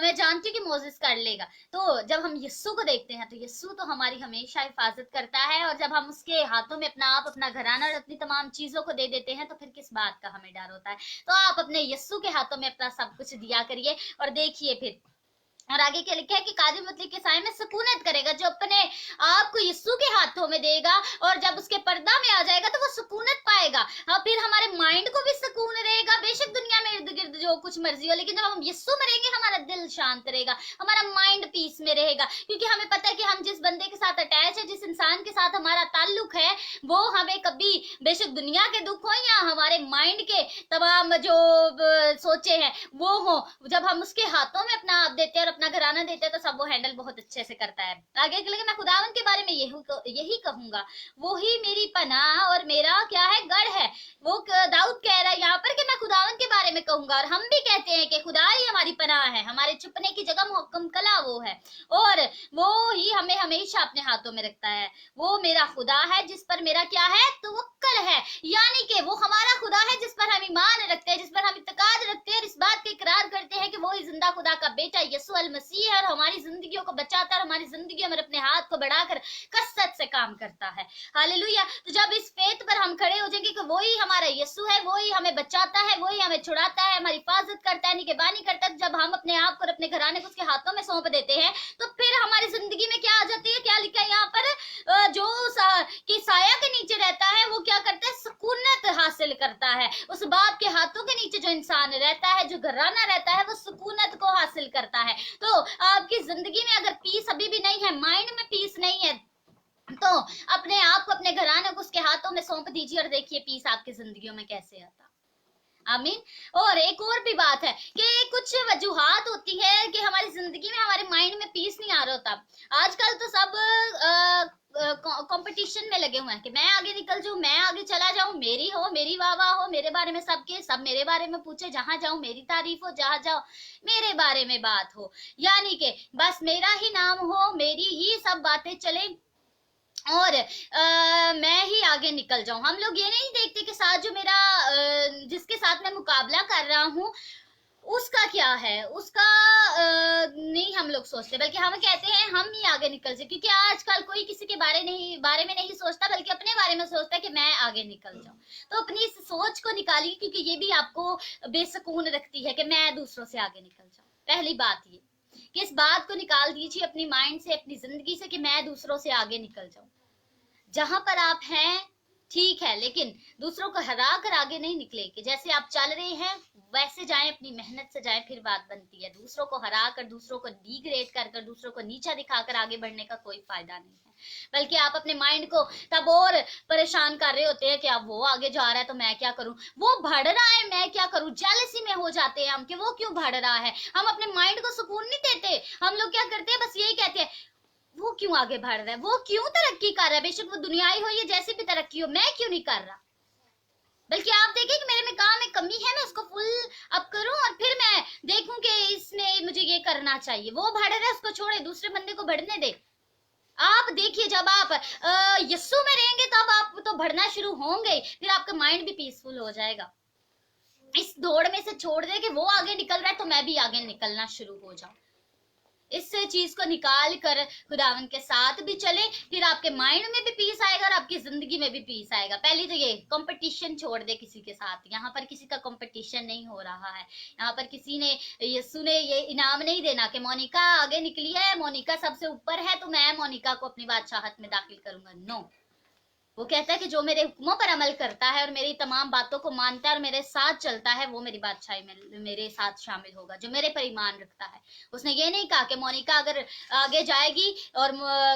S1: मैं जानती हूँ कि मोजिस कर लेगा। तो जब हम यीशु को देखते हैं, तो यीशु तो हमारी हमेशा हिफाजत करता है, और जब हम उसके हाथों में अपना आप, अपना घराना और अपनी तमाम चीजों को दे देते हैं, तो फिर किस बात का हमें डर होता है। तो आप अपने यीशु के हाथों में अपना सब कुछ दिया करिए, और देखिए फिर और आगे क्या लिखा है कि कादिर मुतलिक के साए में सुकूनत करेगा। जो अपने आप को यीशु के हाथों में देगा और जब उसके पर्दा में आ जाएगा तो वो सुकूनत पाएगा। हाँ, फिर हमारे माइंड को भी सुकून रहेगा, बेशक दुनिया में इर्द गिर्द जो कुछ मर्जी हो, लेकिन जब हम यीशु में रहेंगे हमारा दिल शांत रहेगा, हमारा माइंड पीस में रहेगा, क्योंकि हमें पता है कि हम जिस बंदे के साथ अटैच है, जिस इंसान के साथ हमारा ताल्लुक है, वो हमें कभी बेशक दुनिया के दुख हो या हमारे माइंड के तमाम जो सोचे हैं वो हो, जब हम उसके हाथों में अपना आप देते हैं और अपना घराना देते हैं, तो सब वो हैंडल बहुत अच्छे से करता है। आगे लगे मैं खुदावन के बारे में यही कहूंगा, वो ही मेरी पनाह और मेरा क्या है, गढ़ है। वो दाऊद कह रहा है यहाँ पर कि मैं खुदावन के बारे में
S3: कहूंगा। और हम भी कहते हैं कि खुदा ही हमारी पनाह है, हमारे छुपने की जगह मुहक्कम कला वो है, और वो ही हमें हमेशा अपने हाथों में रखता है। वो मेरा खुदा है जिस पर मेरा क्या है, तवक्कल है, यानी कि वो हमारा खुदा है जिस पर हम ईमान रखते हैं, जिस पर हम इत्तेकाद रखते हैं और इस बात का इकरार करते हैं कि वो ही जिंदा खुदा का बेटा यीशु अल मसीह है और हमारी जिंदगियों को बचाता है, हमारी जिंदगी में अपने हाथ को बढ़ाकर कसरत से काम करता है। हालेलुया। तो जब इस फेथ पर हम खड़े हो जाएंगे कि वो ही हमारा यीशु है, वो ही हमें बचाता है, वो ही हमें छुड़ाता है, हमारी हिफाजत करता है, निगहबानी करता है, जब हम अपने आप को और अपने घराने को उसके हाथों में सौंप देते हैं, तो फिर हमारी जिंदगी में क्या आ जाती है, क्या लिखा है यहाँ पर, जो कि साया के नीचे रहता है वो क्या करता है, सुकूनत हासिल करता है। उस बाप के हाथों के नीचे जो इंसान रहता है, जो घराना रहता है, वो सुकूनत को हासिल करता है। तो आपकी जिंदगी में अगर पीस अभी भी नहीं है, माइंड में पीस नहीं है, तो अपने आप को, अपने घराने को उसके हाथों में सौंप दीजिए और देखिए पीस आपकी जिंदगियों में कैसे आता। आमीन। और एक और भी बात है कि कुछ वजूहात होती है कि हमारी जिंदगी में, हमारे माइंड में पीस नहीं आ रहा होता। आजकल तो सब कंपटीशन में लगे हुए हैं कि मैं आगे निकल जाऊं, मैं आगे चला जाऊं, मेरी हो, मेरी वाह हो, मेरे बारे में सबके सब मेरे बारे में पूछे, जहां जाऊं मेरी तारीफ हो, जहां जाओ मेरे बारे में बात हो, यानी कि बस मेरा ही नाम हो, मेरी ही सब बातें चले और मैं ही आगे निकल जाऊं। हम लोग ये नहीं देखते कि साथ जो मेरा जिसके साथ मैं मुकाबला कर रहा हूं उसका क्या है, उसका नहीं हम लोग सोचते, बल्कि हम कहते हैं हम ही आगे निकल जाए, क्योंकि आजकल कोई किसी के बारे में नहीं सोचता, बल्कि अपने बारे में सोचता है कि मैं आगे निकल जाऊं। तो अपनी इस सोच को निकालिए, क्योंकि ये भी आपको बेसुकून रखती है कि मैं दूसरों से आगे निकल जाऊं। पहली बात ये कि इस बात को निकाल दीजिए अपनी माइंड से, अपनी जिंदगी से, कि मैं दूसरों से आगे निकल जाऊं। जहां पर आप हैं ठीक है, लेकिन दूसरों को हरा कर आगे नहीं निकले, कि जैसे आप चल रहे हैं वैसे जाएं, अपनी मेहनत से जाएं, फिर बात बनती है। दूसरों को हरा कर, दूसरों को डिग्रेड कर दूसरों को नीचा दिखाकर आगे बढ़ने का कोई फायदा नहीं है, बल्कि आप अपने माइंड को तब और परेशान कर रहे होते हैं कि अब वो आगे जा रहा है तो मैं क्या करूं, वो बढ़ रहा है मैं क्या करूं, जेलसी में हो जाते हैं हम कि वो क्यों बढ़ रहा है। हम अपने माइंड को सुकून नहीं देते, हम लोग क्या करते हैं, बस यही कहते हैं वो क्यों आगे बढ़ रहा है, वो क्यों तरक्की कर रहा है, बेशक वो दुनियाई हो या जैसी भी तरक्की हो, मैं क्यों नहीं कर रहा। बल्कि आप देखें कि मेरे में काम में कमी है, मैं उसको फुल अप करूं और फिर मैं देखूं कि इसमें मुझे ये करना चाहिए। वो बढ़ रहा है उसको छोड़े, दूसरे बंदे को बढ़ने दे। आप देखिए जब आप यीशु में रहेंगे तब आप तो बढ़ना शुरू होंगे, फिर आपका माइंड भी पीसफुल हो जाएगा। इस दौड़ में से छोड़ दे कि वो आगे निकल रहा है तो मैं भी आगे निकलना शुरू हो जाऊं। इस चीज को निकाल कर खुदावन के साथ भी चले, फिर आपके माइंड में भी पीस आएगा और आपकी जिंदगी में भी पीस आएगा। पहली तो ये कंपटीशन छोड़ दे किसी के साथ। यहाँ पर किसी का कंपटीशन नहीं हो रहा है, यहाँ पर किसी ने यीशु ने ये इनाम नहीं देना कि मोनिका आगे निकली है, मोनिका सबसे ऊपर है तो मैं मोनिका को अपनी बादशाहत में दाखिल करूंगा। नो, वो कहता है कि जो मेरे हुक्मों पर अमल करता है और मेरी तमाम बातों को मानता है और मेरे साथ चलता है, वो मेरी बादशाही में मेरे साथ शामिल होगा। जो मेरे पर ईमान रखता है, उसने ये नहीं कहा कि मोनिका अगर आगे जाएगी और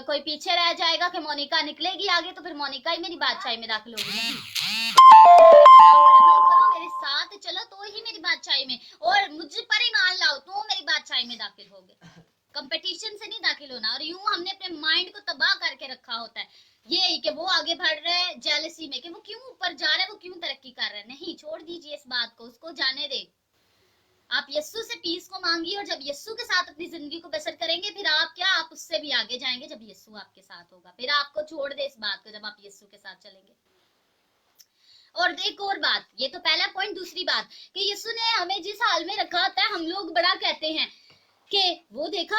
S3: कोई पीछे रह जाएगा, कि मोनिका निकलेगी आगे तो फिर मोनिका ही मेरी बादशाही में दाखिल होगी। मेरे साथ चलो तो ही मेरी बादशाही में, और मुझ पर ईमान लाओ तो मेरी बादशाही में दाखिल होगे। कंपटीशन से नहीं दाखिल होना। और यूं हमने अपने माइंड को तबाह करके रखा होता है, ये कि वो आगे बढ़ रहा है जेलसी में, कि वो क्यों ऊपर जा रहा है, वो क्यों तरक्की कर रहा है। नहीं, छोड़ दीजिए इस बात को, उसको जाने दे। आप यीशु से पीस को मांगिए, और जब यीशु के साथ अपनी जिंदगी को बसर करेंगे, फिर आप क्या, आप उससे भी आगे जाएंगे जब यीशु आपके साथ होगा। फिर आपको छोड़ दे इस बात को जब आप यीशु के साथ चलेंगे। और एक और बात, ये तो पहला पॉइंट। दूसरी बात कि यीशु ने हमें जिस हाल में रखा होता है, हम लोग बड़ा कहते हैं कि वो देखा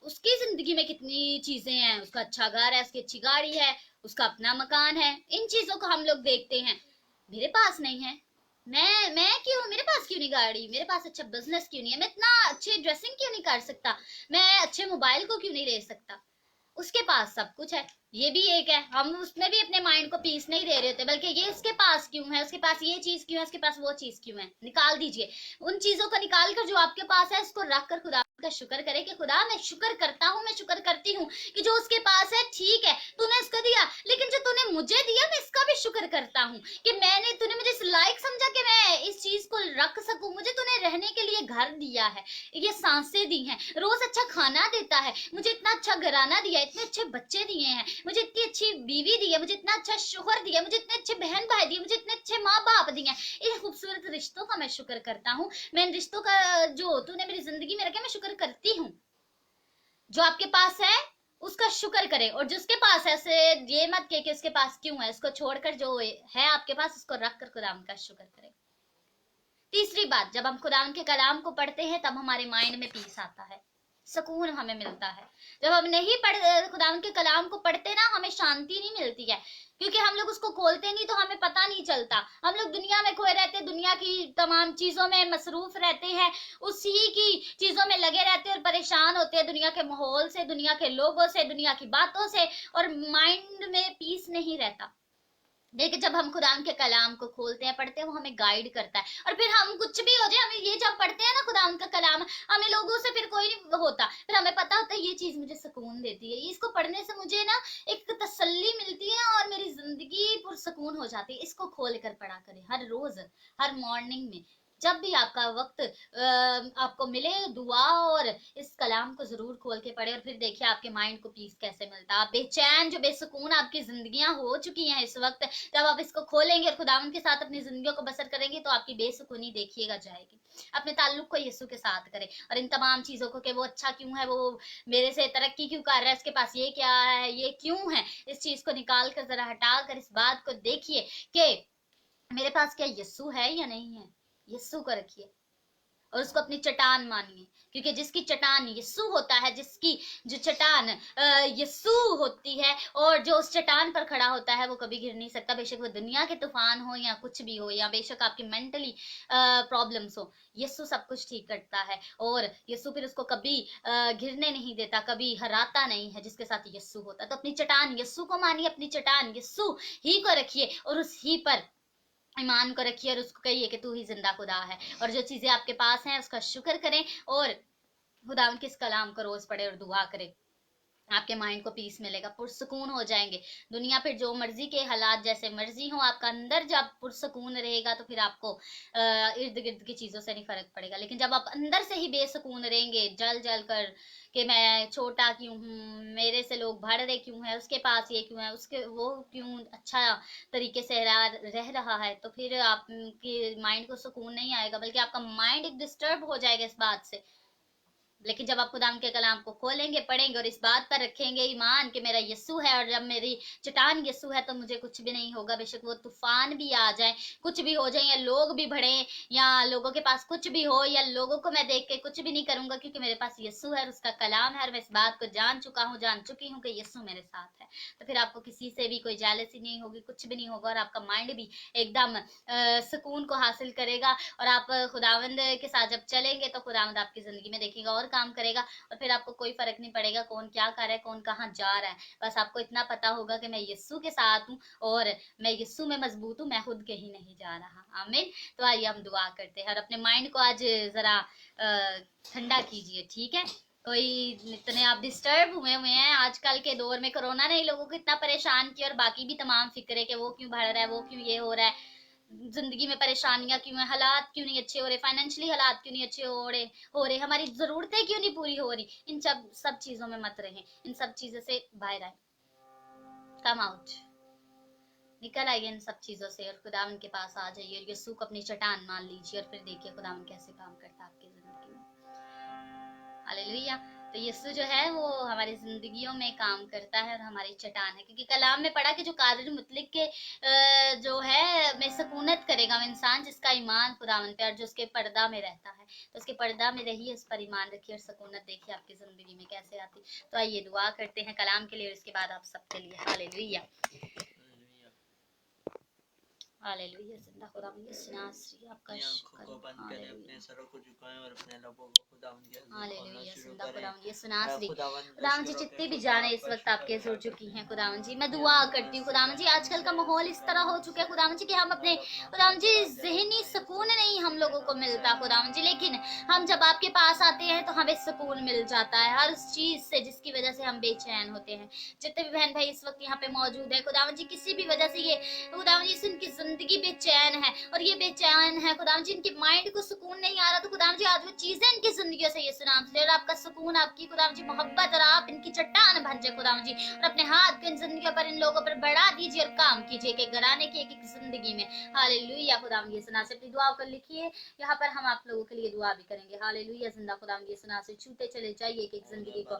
S3: उसकी जिंदगी में कितनी चीजें हैं, उसका अच्छा घर है, उसकी अच्छी गाड़ी है, उसका अपना मकान है। इन चीजों को हम लोग देखते हैं, मेरे पास नहीं है, मैं क्यों, मेरे पास क्यों नहीं गाड़ी, मेरे पास अच्छा बिजनेस क्यों नहीं है, मैं इतना अच्छी ड्रेसिंग क्यों नहीं कर सकता, मैं अच्छे मोबाइल को क्यों नहीं ले सकता। उसके पास सब कुछ है, ये भी एक है। हम उसमें भी अपने माइंड को पीस नहीं दे रहे होते, बल्कि ये उसके पास क्यों है, उसके पास ये चीज क्यों है, उसके पास वो चीज क्यों है। निकाल दीजिए उन चीजों को, निकाल कर जो आपके पास है उसको रख कर खुदा का शुक्र करे कि खुदा मैं शुक्र करता हूँ, मैं शुक्र करती हूँ कि जो उसके पास है ठीक है, तूने इसको दिया, लेकिन जो तूने मुझे दिया मैं इसका भी शुक्र करता हूँ कि तूने मुझे इस लायक समझा कि मैं इस चीज को रख सकूं। मुझे तूने रहने के लिए घर दिया है, ये सांसें दी हैं, रोज अच्छा खाना देता है, मुझे इतना अच्छा घराना दिया, इतने अच्छे बच्चे दिए हैं, मुझे इतनी अच्छी बीवी दी है, मुझे इतना अच्छा शोहर दिया, मुझे इतने अच्छे बहन भाई दिए, मुझे इतने अच्छे माँ बाप दिए हैं, इन खूबसूरत रिश्तों का मैं शुक्र करता हूँ। मैं इन रिश्तों का जो तूने मेरी जिंदगी में रखे मैं शुक्र करती हूँ। जो आपके पास है उसका शुक्र करे, और जिसके पास है उसे ये मत कहे कि उसके पास क्यों है, उसको छोड़कर जो है आपके पास उसको रख कर खुदावन का शुक्र करे। तीसरी बात, जब हम खुदावन के कलाम को पढ़ते हैं तब हमारे माइंड में पीस आता है, सुकून हमें मिलता है। जब हम नहीं खुदावन के कलाम को पढ़ते ना, हमें शांति नहीं मिलती है, क्योंकि हम लोग उसको खोलते नहीं तो हमें पता नहीं चलता। हम लोग दुनिया में खोए रहते, दुनिया की तमाम चीजों में मसरूफ रहते हैं, उसी की चीजों में लगे रहते हैं और परेशान होते हैं दुनिया के माहौल से, दुनिया के लोगों से, दुनिया की बातों से, और माइंड में पीस नहीं रहता। लेकिन जब हम खुदाम के कलाम को खोलते हैं, पढ़ते हैं, वो हमें गाइड करता है, और फिर हम कुछ भी हो जाए, हमें ये जब पढ़ते हैं ना खुदाम का कलाम, हमें लोगों से फिर कोई नहीं होता, फिर हमें पता होता है ये चीज मुझे सुकून देती है, इसको पढ़ने से मुझे ना एक तसल्ली मिलती है और मेरी जिंदगी पुरसुकून हो जाती है। इसको खोल कर पढ़ा करें हर रोज, हर मॉर्निंग में, जब भी आपका वक्त आपको मिले, दुआ और इस कलाम को जरूर खोल के पढ़े, और फिर देखिए आपके माइंड को पीस कैसे मिलता है। आप बेचैन, जो बेसुकून आपकी जिंदगियां हो चुकी हैं इस वक्त, जब आप इसको खोलेंगे और खुदावन के साथ अपनी जिंदगियों को बसर करेंगे तो आपकी बेसुकूनी देखिएगा जाएगी। अपने ताल्लुक को यीशु के साथ करें, और इन तमाम चीजों को कि वो अच्छा क्यों है, वो मेरे से तरक्की क्यों कर रहा है, इसके पास ये क्या है, ये क्यों है, इस चीज को निकाल कर जरा हटा कर इस बात को देखिए कि मेरे पास क्या यीशु है या नहीं है। यीशु को रखिए और उसको अपनी चट्टान मानिए, क्योंकि जिसकी चट्टान यीशु होता है, जिसकी जो चट्टान यीशु होती है, और जो उस चट्टान पर खड़ा होता है वो कभी गिर नहीं सकता। बेशक वो दुनिया के तूफान हो या कुछ भी हो, या बेशक आपकी मेंटली प्रॉब्लम्स हो, यीशु सब कुछ ठीक करता है, और यीशु फिर उसको कभी गिरने नहीं देता, कभी हराता नहीं है जिसके साथ यीशु होता। तो अपनी चट्टान यीशु को मानिए, अपनी चट्टान यीशु ही को रखिए, और उस ही पर ईमान को रखिए, और उसको कहिए कि तू ही जिंदा खुदा है, और जो चीजें आपके पास हैं उसका शुक्र करें, और खुदा उनके इस कलाम को रोज पढ़े और दुआ करें। आपके माइंड को पीस मिलेगा, पुरसुकून हो जाएंगे। दुनिया पे जो मर्जी के हालात जैसे मर्जी हो, आपका अंदर जब पुरसुकून रहेगा तो फिर आपको इर्द गिर्द की चीजों से नहीं फर्क पड़ेगा। लेकिन जब आप अंदर से ही बेसुकून रहेंगे, जल जल कर कि मैं छोटा क्यों हूँ, मेरे से लोग भर रहे क्यों है, उसके पास ये क्यों है, उसके वो क्यों अच्छा तरीके से रह रहा है, तो फिर आपके माइंड को सुकून नहीं आएगा, बल्कि आपका माइंड एक डिस्टर्ब हो जाएगा इस बात से। लेकिन जब आप खुदाम के कलाम को खोलेंगे, पढ़ेंगे और इस बात पर रखेंगे ईमान कि मेरा यीशु है, और जब मेरी चट्टान यीशु है तो मुझे कुछ भी नहीं होगा। बेशक वो तूफान भी आ जाए, कुछ भी हो जाए, या लोग भी बढ़े, या लोगों के पास कुछ भी हो, या लोगों को मैं देख के कुछ भी नहीं करूंगा, क्योंकि मेरे पास यीशु है और उसका कलाम है, और मैं इस बात को जान चुकी हूँ कि यीशु मेरे साथ है। तो फिर आपको किसी से भी कोई जेलसी नहीं होगी, कुछ भी नहीं होगा, और आपका माइंड भी एकदम सुकून को हासिल करेगा, और आप खुदावंद के साथ जब चलेंगे तो खुदावंद आपकी जिंदगी में देखेगा और काम करेगा, और फिर आपको कोई फर्क नहीं पड़ेगा कौन क्या कर रहा है, कौन कहाँ जा रहा है। बस आपको इतना पता होगा कि मैं यीशु के साथ हूँ, और मैं यीशु में मजबूत हूँ, मैं खुद कहीं नहीं जा रहा। आमीन। तो आइए हम दुआ करते हैं, और अपने माइंड को आज जरा ठंडा कीजिए, ठीक है। कोई इतने आप डिस्टर्ब हुए हैं आजकल के दौर में, कोरोना ने लोगों को इतना परेशान किया, और बाकी भी तमाम फिक्रे कि वो क्यों बढ़ रहा है, वो क्यों ये हो रहा है, जिंदगी में परेशानियां क्यों है, हालात क्यों नहीं अच्छे हो रहे, फाइनेंशियली हालात क्यों नहीं अच्छे हो रहे, हमारी जरूरतें क्यों नहीं पूरी हो रही। इन सब चीजों में मत रहें, इन सब चीजों से बाहर आए, कम आउट, निकल आइए इन सब चीजों से, और खुदावन के पास आ जाइए, यीशु को अपनी चट्टान मान लीजिए, और फिर देखिए खुदावन कैसे काम करता है आपकी जिंदगी में। हालेलुया। तो यीशु जो है वो हमारी जिंदगियों में काम करता है और हमारी चट्टान है, क्योंकि कलाम में पढ़ा कि जो कादिर मुतलिक के जो है में सकूनत करेगा वो इंसान जिसका ईमान खुदावन पे, और जो उसके पर्दा में रहता है, तो उसके पर्दा में रहिए, उस पर ईमान रखिए, और सकूनत देखिए आपकी जिंदगी में कैसे आती। तो आइए दुआ करते हैं कलाम के लिए, और इसके बाद आप सबके लिए। Hallelujah, hallelujah. जिंदा खुदा यीशु आपका शुक्र,
S2: को बंद करें, अपने सरों को झुकाएं और अपने लबों को खुदावंद के हुजूर
S3: हालेलुया।
S2: शुरू
S3: जिंदा
S2: करें।
S3: खुदावंद यीशु नासरी,
S2: खुदावंद
S3: खुदावंद जी जितनी भी जाने इस वक्त आपके जुड़ चुकी हैं खुदावंद जी, मैं दुआ करती हूँ खुदावंद जी, आजकल का माहौल इस तरह हो चुका है खुदावंद जी कि हम अपने खुदावंद जी ज़हनी सुकून नहीं हम लोगों को मिलता खुदावंद जी, लेकिन हम जब आपके पास आते हैं तो हमें सुकून मिल जाता है हर उस चीज से जिसकी वजह से हम बेचैन होते हैं। जितने भी बहन भाई इस वक्त यहाँ पे मौजूद है खुदावंद जी, किसी भी वजह से ये खुदावंद जी इनकी जिंदगी जिंदगी बेचैन है, और ये बेचैन है खुदाम जी, इनके माइंड को सुकून नहीं आ रहा, तो खुदाम जी आज वो चीजें इनकी जिंदगी से यीशु नाम से, और आपका सुकून, आपकी खुदाम जी मोहब्बत, और आप इनकी चट्टान बन जाए खुदाम जी, और अपने हाथ को इन जिंदगी पर, इन लोगों पर बढ़ा दीजिए और काम कीजिए कि घराने की एक एक जिंदगी में। हालेलुया खुदाम यीशु नाम से अपनी दुआ को लिखिए, यहाँ पर हम आप लोगों के लिए दुआ भी करेंगे। हालेलुया, जिंदा खुदाम यीशु नाम से छूते चले जाइए एक एक जिंदगी को।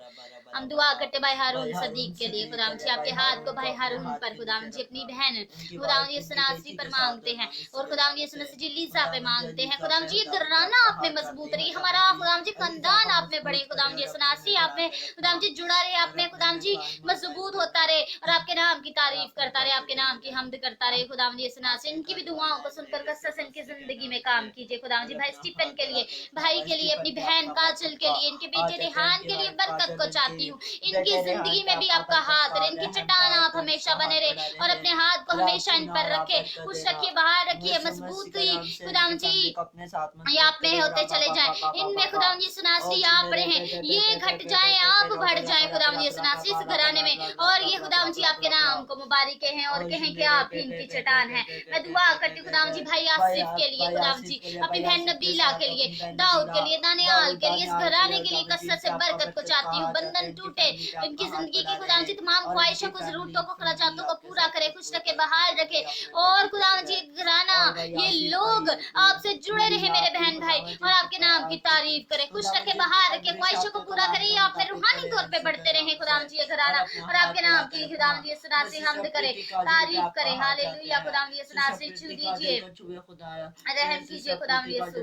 S3: हम दुआ करते भाई हारून सदीक के लिए खुदाम जी, आपके हाथ को भाई हारून पर खुदाम जी, अपनी बहन खुदाम यीशु नासरी पर मांगते हैं, और खुदाम यीशु नासरी जी लीसा पे मांगते हैं खुदाम जी, घराना आप में मजबूत रही, हमारा खुदाम जी खानदान आप में बढ़े खुदाम जी, यीशु नासरी आप में खुदाम जी जुड़ा रहे, आप में खुदाम जी मजबूत होता रहे, और आपके नाम की तारीफ करता रहे, आपके नाम की हमद करता रहे खुदाम जी यीशु नासरी। इनकी भी दुआओं को सुनकर कसरत से इनकी जिंदगी में काम कीजिए खुदाम जी, भाई स्टीफन के लिए, भाई के लिए, अपनी बहन काजल के लिए, इनके बेटे रेहान के लिए बरकत को चाहती हूँ, इनकी जिंदगी में भी आपका हाथ रहे, इनकी चट्टान आप हमेशा बने रहे, और अपने हाथ को हमेशा इन पर रखे, खुश रखिए, बाहर रखिए, मजबूत खुदाम जी ये आप में होते चले जाए, इनमें खुदाम जी सुनासी आप रहे, ये घट जाए आप बढ़ जाए खुदाम जी सुनासी इस घराने में, और ये खुदाम जी आपके नाम को मुबारक हैं, और कहें कि आप ही इनकी चट्टान है। मैं दुआ करती खुदाम जी भाई आसिफ के लिए खुदाम जी, अपनी बहन नबीला के लिए, दाऊद के लिए, दानियाल के लिए, इस घराने के लिए कसरत से बरकत को चाहती हूँ, बंधन टूटे इनकी जिंदगी की खुदाम जी, तमाम ख्वाहिशों को, जरूरतों को, खर्चातों को पूरा करे, खुश रखे, बहाल रखे, और खुदाम जी घराना ये लोग आपसे जुड़े रहे मेरे बहन भाई, और आपके नाम की तारीफ करे, खुश रखे, बहाल रखे, ख्वाहिशों को पूरा करे, आप में रूहानी तौर पे बढ़ते रहे खुदाम जी ये घराना, और आपके नाम की खुदाम जी सुना से हमद करे, तारीफ करे। हालेलुया खुदाम जी सुना से छू दीजिए, रहम कीजिए खुदाम यीशु,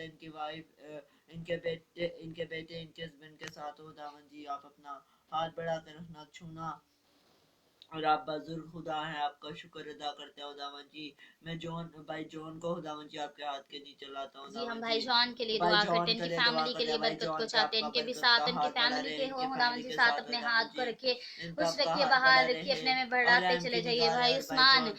S2: इनकी वाइफ, इनके बेटे, इनके हस्बैंड के साथ हो दावन जी, आप अपना हाथ बढ़ाकर रखना, छूना, और आप बुजुर्ग खुदा हैं, आपका शुक्र अदा करते हैं खुदावन जी। मैं भाई जॉन को खुदावन जी आपके हाथ के नीचे लाता हूं
S3: जी, हम भाई जॉन के लिए दुआ करते हैं, इनकी फैमिली के लिए बरकत को चाहते हैं, इनके भी साथ, इनकी फैमिली के हो खुदावन जी साथ, अपने हाथ को रखिए, खुश रखिए, बाहर रखिए, अपने में बढ़ाते चले जाइए। भाई उस्मान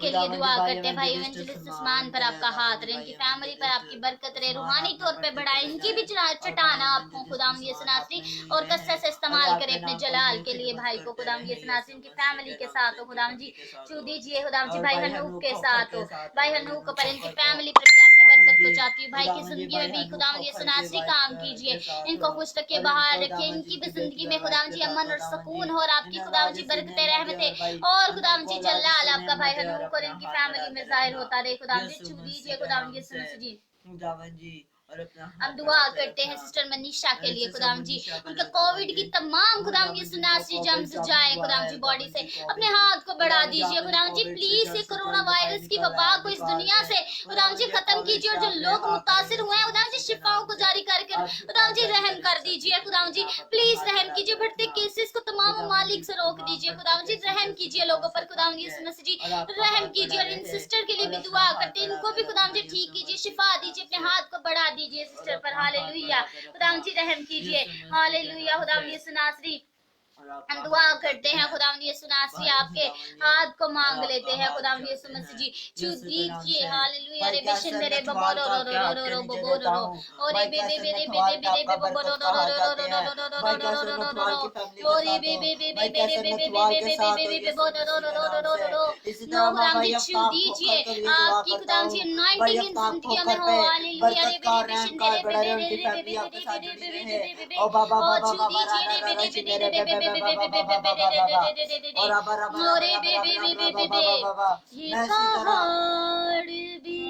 S3: के लिए दुआ करते हैं, भाई इवेंजलिस्ट उस्मान पर आपका हाथ रहे, इनकी फैमिली पर आपकी बरकत रहे, रूहानी तौर पे बढ़ाए, इनकी भी चट्टान आप हो खुदाम ये सुनासी, और कसरत से इस्तेमाल करें अपने जलाल के लिए, भाई को खुदाम ये सुनासी, इनकी फैमिली के साथ हो खुदाम जी छू दीजिए खुदाम जी, भाई हनूक के साथ हो, भाई हनूक पर, इनकी फैमिली पर भी आपकी बरकत को चाहती हूँ, भाई की जिंदगी में भी खुदाम ये सुनासी काम कीजिए, इनको खुश रखिए, बाहर रखिए, इनकी भी जिंदगी में खुदाम जी अमन और सुकून हो, और आपकी खुदाम जी बरकतें रहमतें, और खुदाम जी जलाल आपका भाई हनूक और इनकी फैमिली में जाहिर होता रहे खुदाम जी, छू दीजिए खुदाम जी सुनस जी। हम दुआ करते हैं सिस्टर मनीषा के लिए खुदाम जी, उनके कोविड की तमाम खुदाम जी सुनासी जम्स जाए खुदाम जी बॉडी से, अपने हाथ को बढ़ा दीजिए खुदाम जी, प्लीज ये कोरोना वायरस की वबा को इस दुनिया से खुदाम जी खत्म कीजिए, और जो लोग मुतासिर हुए हैं खुदाम जी शिफाओं को जारी करके खुदाम जी रहम कर दीजिए खुदाम जी, प्लीज रहम कीजिए, बढ़ते केसेस को तमाम ममालिक से रोक दीजिए खुदाम जी, रहम कीजिए लोगों पर खुदाम जी जी रहम कीजिए, और इन सिस्टर के लिए भी दुआ करते हैं, इनको भी खुदाम जी ठीक कीजिए, शिफा दीजिए, अपने हाथ को बढ़ा दीजिए सिस्टर पर। हालेलुया खुदाम जी रहम कीजिए, हालेलुया खुदाम जी सुनासरी, हम दुआ करते हैं खुदाम यीशु नासरी, आपके हाथ को मांग लेते हैं खुदाम यीशु मसीह जी, छू दीजिए। हालेलुया रे बेशन मेरे बबो रो रो रो रो रो बबो रो रो, ओरे बेबे बेरे बेरे बेरे बबो रो रो रो रो रो रो रो रो रो रो रो रो रो, ओरे बेबे बेबे बेरे बेबे बेबे बेबे बेबे बबो रो रो रो रो रो रो रो, नो खुदाम जी छू दीजिए, आपकी खुदाम जी अनॉइंटिंग इन जिंदगियों में हो। हालेलुया रे बेरे बेशन मेरे बेबे बेरे बेबे बेरे बेबे बेबे बेबे, ओ छू दीजिए रे बेबे बेबे बेबे मोरे बेबे बेबे बेबे, ये पहाड़ भी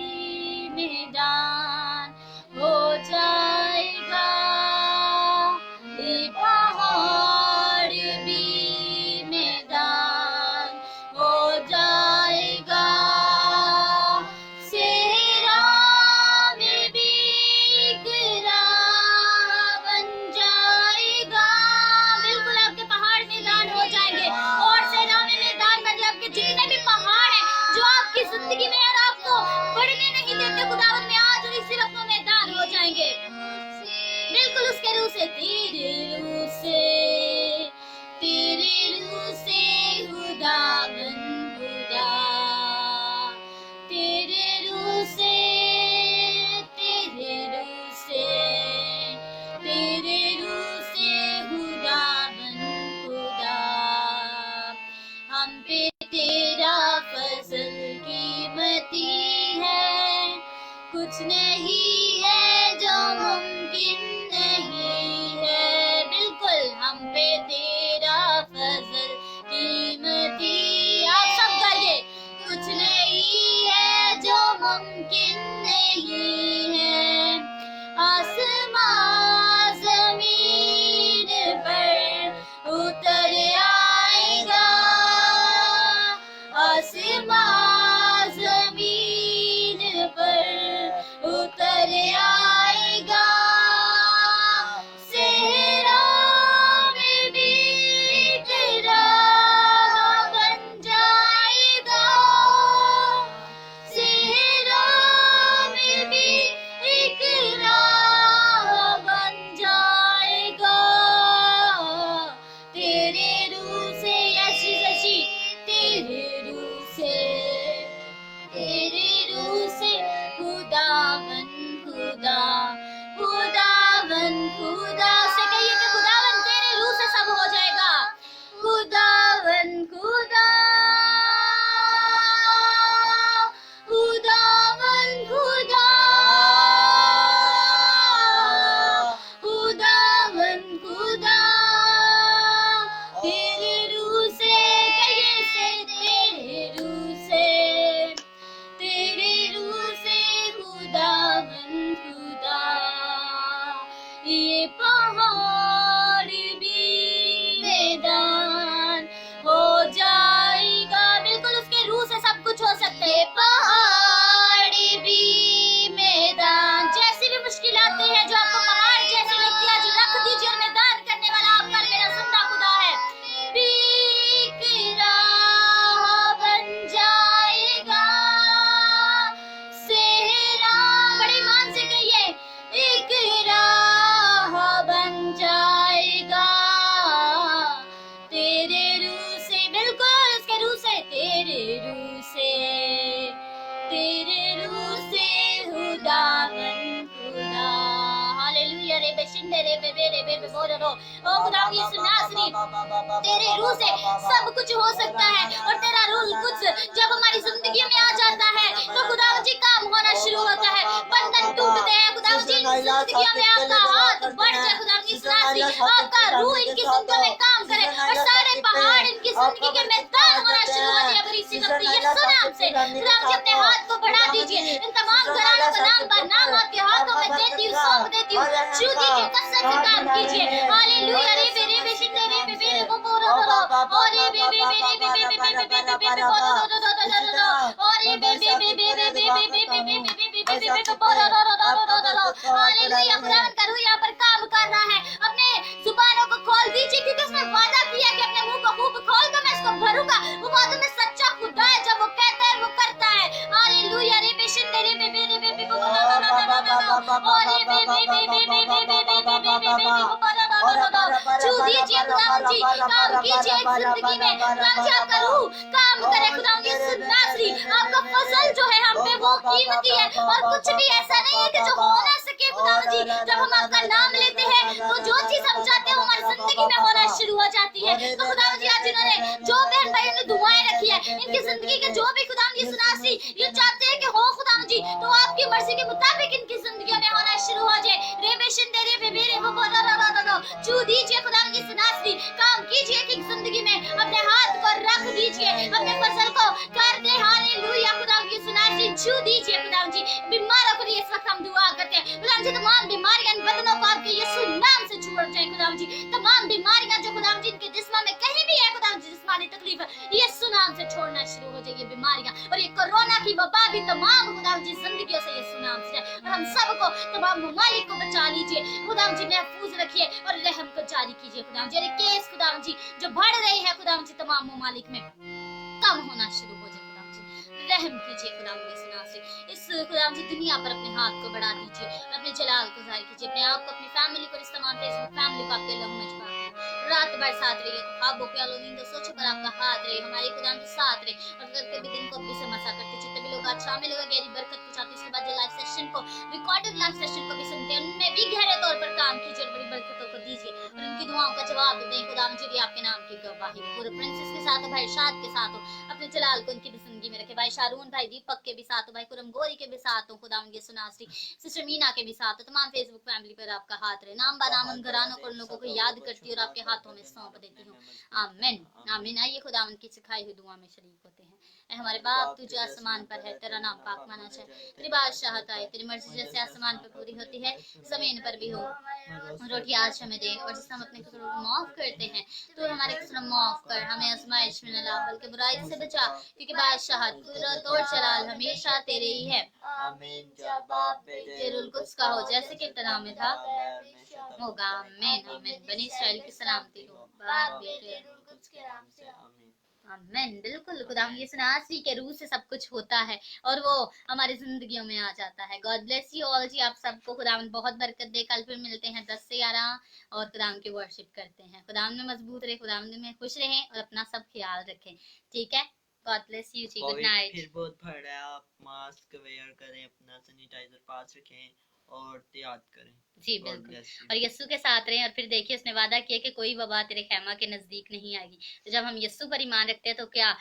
S3: मैदान हो जाएगा, ये पहाड़ भी मैदान हो जाएगा, सेहरा में भी गिरा बन जाएगा, बिल्कुल आपके पहाड़ मैदान हो जाएंगे, और सेना में मैदान बन जाए, आपके जितने भी पहाड़ हैं जो आपकी जिंदगी में और आपको बढ़ने नहीं देते खुदावंद में, आज और इसी वक्त मैदान हो जाएंगे, बिल्कुल उसके रूह से, तेरे रूह से, तेरे रूह से खुदावंद खुदा, तेरे रूह से, तेरे रूह से, तेरे रूह से खुदावंद खुदा, हम पे तेरा फजल की कुछ नहीं है जो मुमकिन नहीं है। बिल्कुल हम पे तेरा फजल कीमती। आप सब गाइए। कुछ नहीं है जो मुमकिन नहीं है। आसमां जमीन पर उतर आएगा। आसमां जमीन पर उतर आएगा। सेहरा में भी तेरा बन जाएगा। सेहरा में भी एक राह बन जाएगा। तेरे रूह से यशी शशि, तेरे रूह से, तेरे रूह से खुदावन खुदा, खुदावन खुदा से कहिए कि खुदावन तेरे रूह से सब हो जाएगा। खुदावन खुदा, खुदावन खुदा, खुदावन खुदा, तेरे रूह से कहिए से, तेरे रूह से, तेरे रूह से खुदावन खुदा। ये पहाड़ भी मैदान हो जाएगा। बिल्कुल उसके रूह से सब कुछ हो सकता है। पहाड़ भी मैदान, जैसी भी मुश्किलातें हैं जो आपको पहाड़ जैसी लगती है, आज रख दीजिए और मैदान करने वाला आपका मेरा जिंदा खुदा है। एक राह बन जाएगा। सेहरा, बड़े ईमान से कहिए, एक राह बन जाएगा। तेरे रूह से, बिल्कुल उसके रूह से, तेरे रूह से, तेरे रूह से खुदावन खुदा। हालेलुया। रे बेशिंदे रे बेबे रे बेबे बोलो रो। ओ खुदा की सुनासनी, तेरे रूह से सब कुछ हो सकता है। और तेरा रूह कुछ जब हमारी जिंदगी में आ जाता है तो खुदा जी काम होना शुरू होता है। बंधन टूटते हैं। खुदा जी जिंदगी में आपका हाथ बढ़ जाए। खुदा की सुनासनी, आपका रूह इनकी जिंदगी में काम करे और सारे पहाड़ इनकी जिंदगी के मैदान होना शुरू हो जाए। अगर इसी वक्त यीशु नाम से खुदा जी अपने हाथ को बढ़ा दीजिए। इन तमाम घरानों का नाम पर नाम आपके हाथों में देती हूँ, सौंप देती हूँ। छू दीजिए, कसरत से काम कीजिए। हालेलुया। रे बेरे बेशिंदे रे बेबे रे बोलो रो। और रे बेबे बेबे बेबे बेबे बेबे बेबे बोलो रो। और रे बेबे बेबे बेबे बेबे बेबे बेबे बेबे बोलो रो। हालेलुया। खुदावन का रूह यहाँ पर काम कर रहा है। अपने जुबानों को खोल दीजिए, क्योंकि उसने वादा किया कि अपने मुंह को खूब खोल कर मैं इसको भरूंगा। वो वादों में सच्चा खुदा है, जब वो कहता है वो करता है। हालेलुया। रे बेशिंदे रे बेबे रे बेबे बोलो रो। और रे बेबे बेबे बेबे बेबे बेबे बेबे बोलो रो। छू दीजिए खुदावन जी, काम कीजिए जिंदगी में। खुदावन जी आपका रूह काम करे। खुदावन की सुनासनी, आपका फसल जो है हम पे वो कीमती है और कुछ भी ऐसा नहीं है कि जो हो ना सके। खुदावन जी जब हम आपका नाम लेते हैं तो जो चीज हम चाहते हैं वो हमारी जिंदगी में होना शुरू हो जाती है। तो खुदावन जी आज इन्होंने जो बहन भाइयों ने दुआएं रखी है, इनकी जिंदगी के जो भी खुदावन की सुनासनी ये चाहते हैं कि हो खुदावन जी, तो आपकी मर्जी के मुताबिक इनकी जिंदगी में होना शुरू हो जाए। रे बेशिंदे रे बेबे रे बोलो। छू दीजिए खुदावन की सुनासनी, काम कीजिए कि जिंदगी में अपने हाथ को रख दीजिए, अपने फसल को कर दे। हालेलुया। खुदावन की सुनासनी छू दीजिए खुदावन जी। बीमारों के लिए इस वक्त हम दुआ करते हैं। खुदावन जी तमाम बीमारियां बदनों को आपके यीशु नाम से छूट जाए। खुदावन जी तमाम बीमारियां जो खुदावन जी इनके जिस्म में कहीं भी है, खुदावन जी जिस्मानी तकलीफ यीशु नाम से छोड़ना शुरू हो जाएगी बीमारियां। और ये कोरोना की वबा भी तमाम खुदावन जी जिंदगियों से यीशु नाम से, और हम सबको तमाम ममालिक को बचा लीजिए। खुदावन जी महफूज रखिए और रहम को जारी कीजिए। खुदावन जी केस खुदावन जी जो बढ़ रहे हैं खुदावन जी तमाम ममालिक में कम होना शुरू हो जाए। खुदावन जी रहम कीजिए। खुदावन की सुना से इस खुदावन जी दुनिया पर अपने हाथ को बढ़ा दीजिए, अपने जलाल को जाहिर कीजिए। अपने आप को, अपनी फैमिली को, इस तमाम फेसबुक फैमिली को आपके लहू में छुपा दीजिए। रात भर साथ रहिए, ख्वाबों पे नींदों सोचों पर आपका हाथ रहे, हमारे खुदावन के साथ रहे। और अगर कभी दिन को भी से मसा करते जितने भी लोग आज शामिल हो गए गहरी बरकत को चाहते, इसके बाद जो लाइव सेशन को, रिकॉर्डेड लाइव सेशन को भी सुनते हैं, उनमें भी गहरे तौर पर काम कीजिए और बड़ी बरकतों को दीजिए और उनकी दुआओं का जवाब दें। खुदा मुझे आपके नाम की गवाही पूरे प्रिंसेस के साथ हो, भाई शाद के साथ हो, अपने जलाल को उनकी भी जिंदगी में रखे। भाई शारून, भाई दीपक के भी साथ हो, भाई कुरम गोरी के भी साथ हो, खुदा उनके सुनासरी सिस्टर मीना के भी साथ हो। तमाम फेसबुक फैमिली पर आपका हाथ रहे। नाम बानाम उन घरानों को, उन लोगों को याद करती हूँ और आपके हाथों में सौंप देती हूँ। आमीन आमीन। आइए खुदा उनकी सिखाई हुई दुआ में शरीक होते हैं। ऐ हमारे बाप तू जो आसमान पर है, तेरा नाम पाक माना जाए, तेरी बादशाहत आए, तेरी मर्जी जैसे आसमान पर पूरी होती है जमीन पर भी हो। रोटी आज हमें दे और जिस हम अपने कसूरों को माफ करते हैं तो हमारे कसूर माफ कर, हमें आजमाइश में न ला बल्कि बुराई से बचा, क्योंकि बादशाहत कुदरत और जलाल हमेशा तेरे ही है।
S2: आमीन। जब बाप बेटे
S3: तेरुल कुछ का हो जैसे कि इब्तिदा में था होगा। आमीन आमीन। बनी इस्राएल की सलामती हो, बाप बेटे
S2: कुछ के नाम से आमीन।
S3: आमीन। बिल्कुल खुदा ये सनासी के रूह से सब कुछ होता है और वो हमारी जिंदगियों में आ जाता है। गॉड ब्लेस यू ऑल जी। आप सबको खुदावंद बहुत बरकत दे। कल फिर मिलते हैं 10 से 11 और खुदावंद की वर्शिप करते हैं। खुदावंद में मजबूत रहे, खुदावंद में खुश रहें और अपना सब ख्याल रखें। ठीक है, God bless you ji. Good
S2: covid
S3: night.
S2: फिर बहुत बढ़ रहा है, आप मास्क वेयर करें, अपना सैनिटाइजर पास रखें और याद करें।
S3: जी
S2: God
S3: बिल्कुल,
S2: bless you.
S3: और यस्सु के साथ रहें। और फिर देखिए उसने वादा किया कि कोई वबा तेरे खैमा के नजदीक नहीं आएगी। तो जब हम यस्सु पर ईमान रखते हैं तो क्या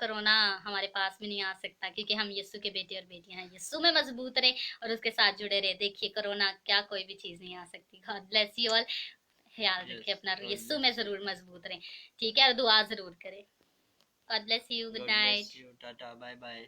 S3: कोरोना हमारे पास में नहीं आ सकता, क्योंकि हम यस्सु के बेटे और बेटियां हैं। यस्सु में मजबूत रहे और उसके साथ जुड़े रहे। देखिए कोरोना क्या कोई भी चीज नहीं आ सकती। God bless you all. ख्याल रखें अपना,
S2: God
S3: यस्सु
S2: bless
S3: में
S2: you.
S3: जरूर मजबूत रहें। ठीक है, और दुआ जरूर करें। God bless you. Good
S2: God
S3: night.
S2: bless you. Tata. Bye bye.